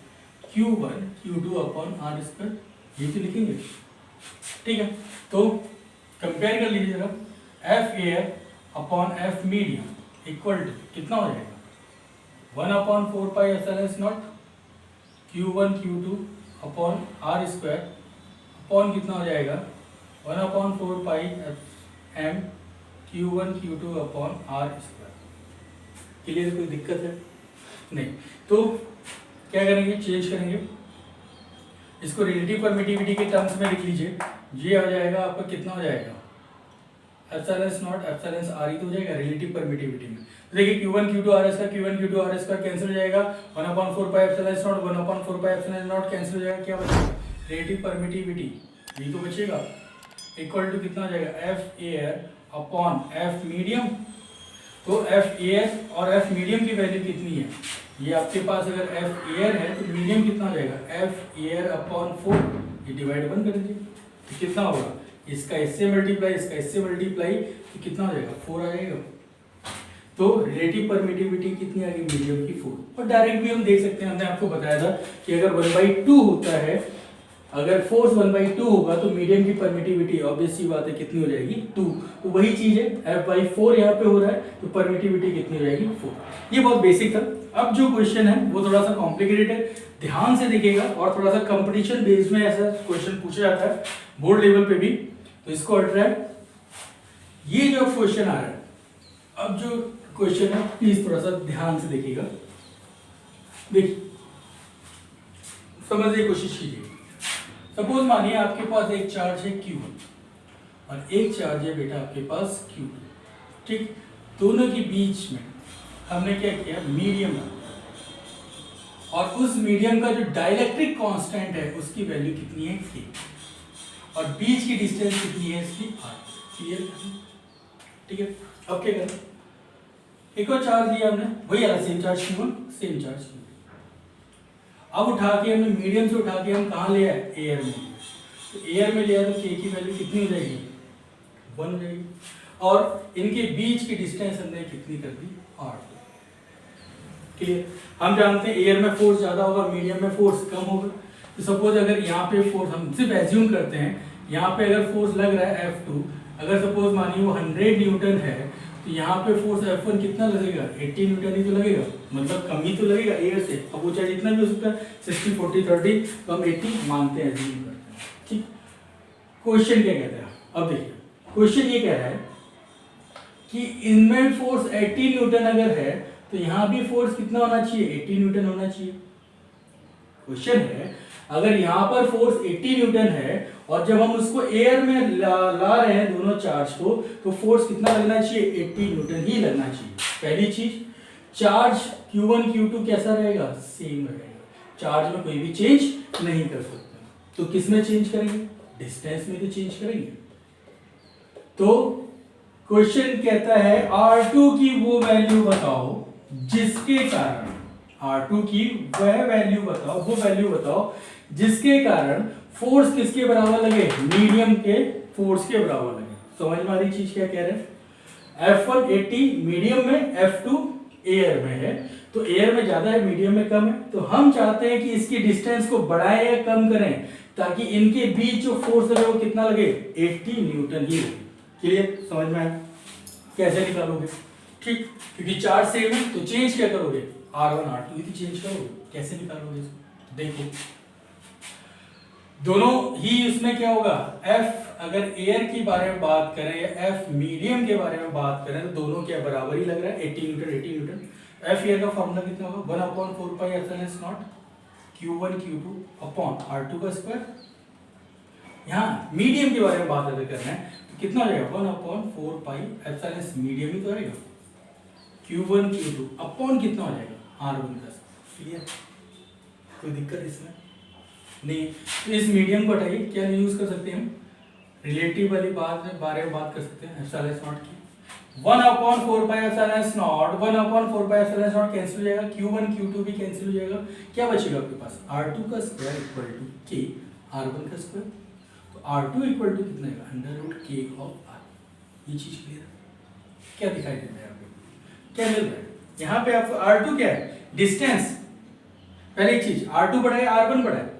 Q1 Q2 upon are square, ये तो लिखेंगे। ठीक है। तो कंपेयर कर लीजिए जरा, F air upon F medium equal to कितना हो जाएगा, 1/4 pi epsilon not Q1 Q2 upon are square upon कितना हो जाएगा, 1/4 pi M Q1 Q2 upon are square. Clear, कोई दिक्कत है नहीं। तो क्या करेंगे, चेंज करेंगे इसको, रिलेटिव परमिटिविटी के टर्म्स में लिख लीजिए। ये आ जाएगा आपका कितना हो जाएगा, एप्सिलॉन नॉट एप्सिलॉन आर ही तो हो जाएगा रिलेटिव परमिटिविटी में। तो देखिए Q1 Q2 R square, Q1 Q2 R square cancel हो जाएगा, 1/4 pi epsilon not 1/4 pi epsilon not cancel हो जाएगा, क्या बचेगा, रिलेटिव परमिटिविटी ये तो बचेगा, इक्वल टू कितना हो जाएगा, F air upon F medium. तो एफ एयर और एफ मीडियम की वैल्यू कितनी है, ये आपके पास अगर एफ एयर है तो मीडियम कितना हो जाएगा, एफ एयर अपॉन 4, ये डिवाइड 1 कर दीजिए, तो कितना होगा, इसका इससे मल्टीप्लाई, इसका इससे मल्टीप्लाई, तो कितना हो जाएगा 4 आ जाएगा। तो रिलेटिव परमिटिविटी कितनी आ गई, मीडियम की 4। और डायरेक्ट भी हम देख सकते हैं, हमने आपको बताया था कि अगर 1/2 होता है, अगर फोर्स 1/2 होगा तो मीडियम की परमिटिविटी ऑब्वियस सी बात है कितनी हो जाएगी 2। तो वही चीज है, F/4 यहाँ पे हो रहा है, तो परमिटिविटी कितनी हो जाएगी 4। ये बहुत बेसिक था। अब जो क्वेश्चन है वो थोड़ा सा कॉम्प्लिकेटेड है, ध्यान से देखिएगा, और थोड़ा सा कंपटीशन बेस्ड में ऐसा क्वेश्चन पूछा जाता है बोर्ड लेवल पे भी, तो इसको हट रहा है। ये जो क्वेश्चन आ रहा है, अब जो क्वेश्चन है प्लीज थोड़ा सा ध्यान से देखिएगा, देखिए समझने की कोशिश कीजिए। सपोज मानिए आपके पास एक चार्ज है Q1 और एक चार्ज है बेटा आपके पास Q2। ठीक, दोनों के बीच में हमने क्या किया, मीडियम रखा, और उस मीडियम का जो डाइलेक्ट्रिक कांस्टेंट है उसकी वैल्यू कितनी है K, और बीच की डिस्टेंस कितनी है इसकी R। क्लियर। ठीक है। अब क्या करें, एक और चार्ज लिया हमने, वही वाला same charge Q1, same charge Q2। अब उठा के हमने मीडियम से उठा के हम कहाँ ले आए, एयर में। तो एयर में लिया तो K की वैल्यू कितनी हो जाएगी, 1 हो जाएगी। और इनके बीच की डिस्टेंस हमने कितनी कर दी, r2। क्लियर। हम जानते हैं एयर में फोर्स ज्यादा होगा, मीडियम में फोर्स कम होगा। तो सपोज अगर यहाँ पे फोर्स, हम सिर्फ एज्यूम करते हैं, यहाँ पे अगर फोर्स लग रहा है F2, अगर सपोज मानिए वो 100 न्यूटन है, तो यहाँ पे फोर्स F1 कितना लगेगा, 80 न्यूटन ही तो लगेगा, मतलब कम ही तो लगेगा एयर से। अब वो चाहे जितना भी हो सकता है, 60, 40, 30, तो हम 80 मानते हैं, एज्यूम करते हैं। ठीक। क्वेश्चन क्या कहता है, अब देखिए क्वेश्चन ये कह रहा है कि इनमें फोर्स 80 न्यूटन अगर है, तो यहाँ भी फोर्स कितना होना चाहिए, 80 न्यूटन होना चाहिए। क्वेश्चन है अगर यहाँ पर फोर्स 80 न्यूटन है और जब हम उसको एयर में ला रहे हैं दोनों चार्ज को, तो फोर्स कितना लगना चाहिए, 80 न्यूटन ही लगना चाहिए। पहली चीज, चार्ज Q1 Q2 कैसा रहेगा, सेम रहेगा, चार्ज में कोई भी चेंज नहीं कर सकते। तो किस में चेंज करेंगे, डिस्टेंस में तो चेंज करेंगे। तो क्वेश्चन कहता है R2 की वो वैल्यू बताओ जिसके कारण, R2 की वह वैल्यू बताओ, वो वैल्यू बताओ जिसके कारण फोर्स किसके बराबर लगे, मीडियम के फोर्स के बराबर लगे। समझ में आ रही चीज क्या कह रहे हैं। F1 80 मीडियम में, F2 एयर में है, तो एयर में ज्यादा है, मीडियम में कम है। तो हम चाहते हैं कि इसकी डिस्टेंस को बढ़ाएं या कम करें, ताकि इनके बीच जो फोर्स लगे वो कितना लगे, 80 न्यूटन ही लगे। क्लियर, समझ में आया। कैसे निकालोगे, ठीक, क्योंकि चार्ज सेम है तो चेंज क्या करोगे, R1 R2 ही चेंज करोगे। कैसे निकालोगे इसको, देखो दोनों ही इसमें क्या होगा, F अगर एयर के बारे में बात करें या F मीडियम के बारे में बात करें, तो दोनों क्या बराबर ही लग रहा है, 80 न्यूटन 80 न्यूटन। F एयर का फॉर्मूला कितना होगा, 1/4 pi epsilon not Q1 Q2 upon R2 का स्क्वायर। यहाँ मीडियम के बारे में बात अगर करना है तो कितना हो जाएगा, 1/4 पाई एप्सिलॉन, मीडियम ही तो आएगा, Q1 Q2 अपॉन कितना हो जाएगा, R1 का। क्लियर, कोई दिक्कत इसमें नहीं। तो इस मीडियम को हटाइए, क्या यूज कर सकते हैं हम, रिलेटिव वाली बारे में बात कर सकते हैं, एप्सिलॉन नॉट की। 1/4 pi epsilon not, 1/4 pi epsilon not cancel हो जाएगा, Q1 Q2 भी कैंसिल हो जाएगा। क्या बचेगा आपके पास, R2 का square equal to K R1 का स्क्वायर। तो R2 इक्वल टू कितना है, √K ऑफ R। ये चीज क्लियर है, क्या दिखाई दे रहा है आपको, क्या मिल रहा है यहाँ पे आपको। R2 क्या है, डिस्टेंस। पहली चीज R2 बड़ा है R1 बड़ा है,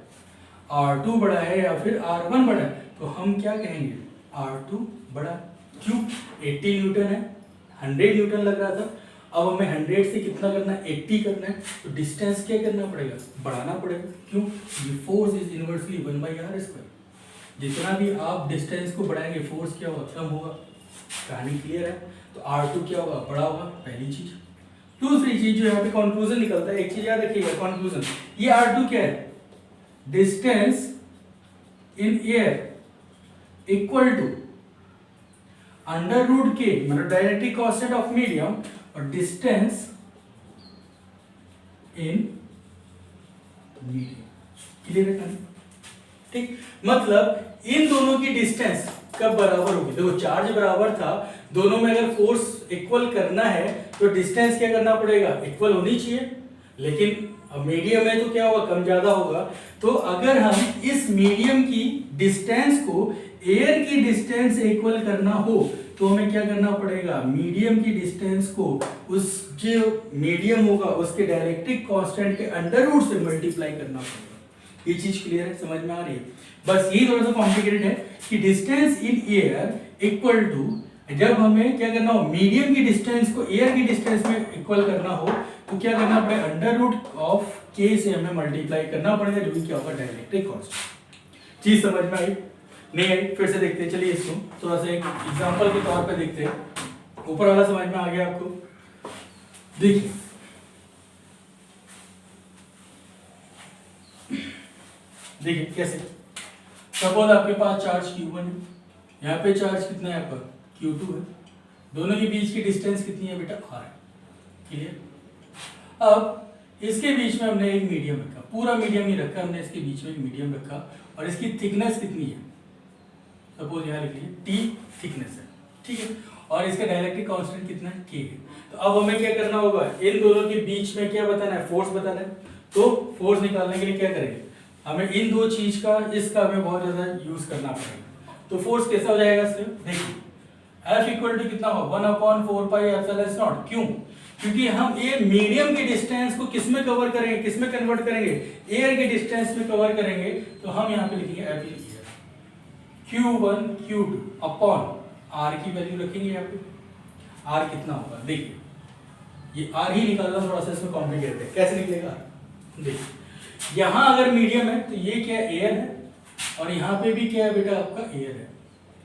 R2 बड़ा है या फिर R1 बड़ा है, तो हम क्या कहेंगे, R2 बड़ा। क्यों, 80 न्यूटन है, 100 न्यूटन लग रहा था, अब हमें 100 से कितना करना है, 80 करना है, तो डिस्टेंस क्या करना पड़ेगा, बढ़ाना पड़ेगा। क्यों, ये फोर्स इज इनवर्सली 1/r²। जितना भी आप डिस्टेंस को बढ़ाएंगे फोर्स क्या होगा, कम होगा। कहानी क्लियर है। तो R2 क्या होगा, बड़ा होगा, पहली चीज। दूसरी चीज जो यहाँ पे कंक्लूजन निकलता है, एक चीज याद रखिएगा, कंक्लूजन, ये R2 क्या है, distance in air equal to √K, मतलब डायरेक्ट्रिक कांस्टेंट ऑफ मीडियम, और डिस्टेंस इन मीडियम। क्लियर है, ठीक। मतलब इन दोनों की डिस्टेंस कब बराबर होगी, देखो चार्ज बराबर था, दोनों में अगर फोर्स इक्वल करना है तो डिस्टेंस क्या करना पड़ेगा, इक्वल होनी चाहिए। लेकिन मीडियम में तो क्या होगा, कम ज्यादा होगा। तो अगर हम इस मीडियम की डिस्टेंस को एयर की डिस्टेंस से इक्वल करना हो, तो हमें क्या करना पड़ेगा, मीडियम की डिस्टेंस को उस जो मीडियम होगा उसके डायरेक्ट्रिक कांस्टेंट के √, से मल्टीप्लाई करना पड़ेगा। ये चीज क्लियर है, समझ में आ रही है। बस ये थोड़ा सा कॉम्प्लिकेटेड है कि distance in air equal to, जब हमें क्या करना हो, मीडियम की डिस्टेंस को एयर की डिस्टेंस में इक्वल करना हो, तो क्या करना पड़ेगा, √K से हमें मल्टीप्लाई करना पड़ेगा, जो भी क्या होगा, डायरेक्ट्रिक कांस्टेंट। चीज समझ में आई, नहीं आई, फिर से देखते हैं। चलिए इसको थोड़ा सा एक एग्जांपल के तौर पे देखते हैं। ऊपर वाला समझ में आ गया आपको, देखिए देखिए कैसे। सपोज आपके पास चार्ज Q1 है, यहाँ पे चार्ज कितना है आपका, Q2 है, दोनों के बीच की डिस्टेंस कितनी है बेटा, R है। क्लियर। अब इसके बीच में हमने एक मीडियम रखा, पूरा मीडियम ही रखा हमने, इसके बीच में एक मीडियम रखा, और इसकी थिकनेस कितनी है, सपोज यहाँ लिख लीजिए T थिकनेस है, ठीक है, और इसका डायरेक्ट्रिक कांस्टेंट कितना है, K है। तो अब हमें क्या करना होगा, इन दोनों के बीच में क्या बताना है, फोर्स बताना है। तो फोर्स निकालने के लिए क्या करेंगे, हमें इन दो चीज का, इसका हमें बहुत ज्यादा यूज करना पड़ेगा। तो फोर्स कैसा हो जाएगा, सिर्फ देखिए F इक्वल टू कितना होगा 1/4 पाई एप्सिलॉन नॉट। क्यों? क्योंकि हम ये मीडियम की डिस्टेंस को किस में कवर करेंगे, किस में कन्वर्ट करेंगे, एयर के डिस्टेंस में कवर करेंगे। तो हम यहाँ पे लिखेंगे F Q1 Q2 upon R की वैल्यू रखेंगे यहाँ पे। R कितना होगा देखिए, ये R ही निकालना थोड़ा सा इसमें कॉम्प्लिकेटेड है। कैसे निकलेगा देखिए, यहाँ अगर मीडियम है तो ये क्या एयर है, और यहाँ पे भी क्या है बेटा आपका एयर है,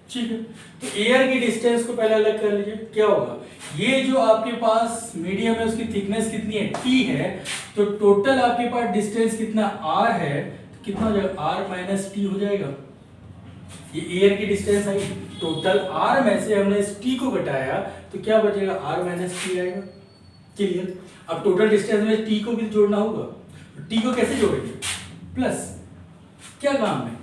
ठीक है। तो एयर की डिस्टेंस को पहले अलग कर लीजिए, क्या होगा, ये जो आपके पास मीडियम है उसकी थिकनेस कितनी है T है, तो टोटल आपके पास डिस्टेंस कितना R है, तो कितना हो जाएगा R माइनस T हो जाएगा। ये एयर की डिस्टेंस आई, टोटल R में से हमने इस T को घटाया तो क्या बचेगा R माइनस T आएगा। क्लियर? अब टोटल डिस्टेंस में T को भी जोड़ना होगा, तो T को कैसे जोड़ेंगे, प्लस क्या काम है,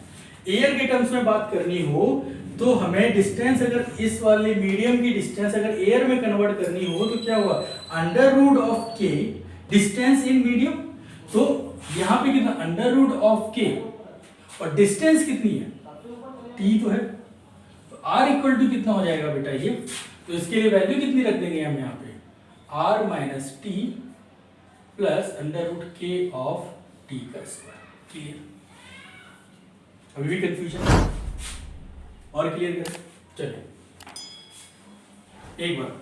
एयर के टर्म्स में बात करनी हो तो हमें डिस्टेंस अगर इस वाले मीडियम की डिस्टेंस अगर एयर में कन्वर्ट करनी हो तो क्या हुआ, अंडर रूट ऑफ के डिस्टेंस इन मीडियम। तो यहाँ पे कितना अंडर रूट ऑफ के, और डिस्टेंस कितनी है T तो है, तो R इक्वल टू कितना हो जाएगा बेटा ये, तो इसके लिए वैल्यू कितनी रख देंगे हम यहाँ पे R minus T plus under root K of T का स्क्वायर। क्लियर? अभी भी कंफ्यूजन और क्लियर कर, चलिए एक बार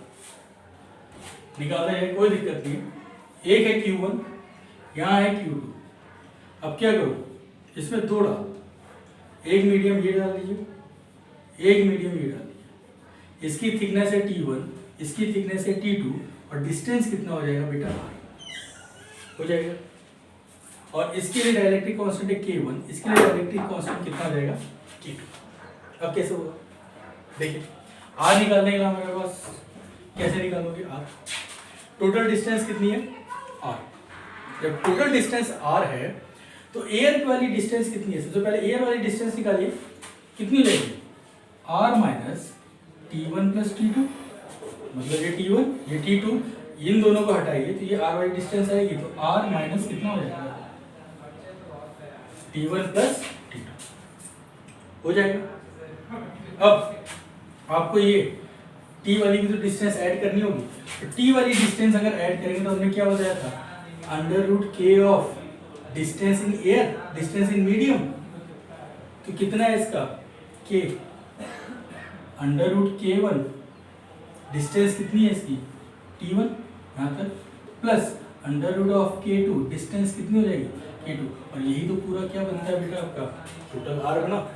निकालते हैं, कोई दिक्कत नहीं है। एक है Q1, यहाँ है Q2। अब क्या करो, इसमें दो डाल, एक मीडियम ये डाल दीजिए, एक मीडियम ये डाल दीजिए। इसकी थिकनेस है T1, इसकी थिकनेस है T2, और डिस्टेंस कितना हो जाएगा बेटा R हो जाएगा। और इसके लिए डायरेक्ट्रिक कांस्टेंट है K1, इसके लिए डायरेक्ट्रिक कांस्टेंट कितना हो जाएगा K2। अब कैसे होगा देखिए, R निकालने का हमारे पास कैसे निकालोगे R, टोटल डिस्टेंस कितनी है R। जब टोटल डिस्टेंस R है तो एयर वाली डिस्टेंस कितनी है, सबसे पहले एयर वाली डिस्टेंस निकालिए, कितनी लगेगी R minus T1 plus T2, मतलब ये T1 ये T2, इन दोनों को हटाइए तो ये R वाली डिस्टेंस आएगी, तो R माइनस कितना हो जाएगा T1 प्लस T2 हो जाएगा। अब आपको ये T वाली की तो डिस्टेंस ऐड करनी होगी, तो T वाली डिस्टेंस अगर ऐड करेंगे तो हमने क्या हो जाएगा under root K of distance in air, distance in medium, तो कितना है इसका K, under root K1, distance कितनी है इसकी T1 यहाँ तक, plus under root of K2, distance कितनी हो जाएगी K2, और यही तो पूरा क्या बनता है बेटा आपका टोटल R बना।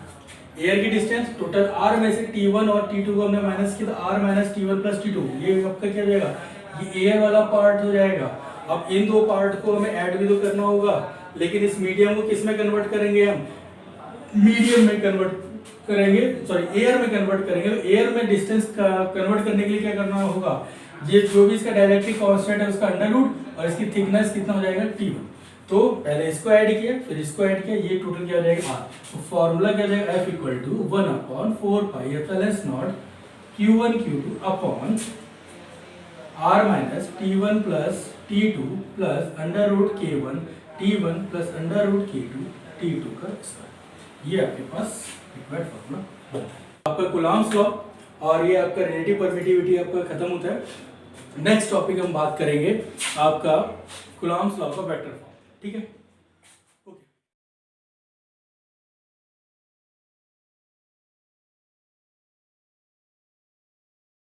एयर की डिस्टेंस टोटल R में से T1 और T2 को हमने माइनस किया, तो R minus T1 plus T2, ये आपका क्या हो जाएगा, ये एयर वाला पार्ट हो जाएगा। अब इन दो पार्ट को हमें ऐड भी तो करना होगा, लेकिन इस मीडियम को किस में कन्वर्ट करेंगे, हम मीडियम में कन्वर्ट करेंगे, सॉरी एयर में कन्वर्ट करेंगे। तो एयर में डिस्टेंस कन्वर्ट करने के लिए क्या करना होगा, ये जो भी इसका डायरेक्ट्रिक कांस्टेंट है उसका अंडर रूट, और इसकी थिकनेस कितना हो जाएगा T1। तो पहले इसको ऐड किया फिर इसको ऐड किया, ये टोटल क्या हो जाएगा R। तो फॉर्मूला क्या हो जाएगा F equal to 1/4 pi epsilon not Q1 Q2 upon R minus T1 plus T2 plus under root K1 T1 plus under root K2 T2 का स्क्वायर। ये आपके पास रिक्वायर्ड फॉर्मूला आपका कूलॉम्स लॉ, और ये आपका रिलेटिव परमिटिविटी आपका खत्म होता है। नेक्स्ट टॉपिक हम बात करेंगे आपका कूलॉम्स लॉ का वेक्टर फॉर्म, ठीक है।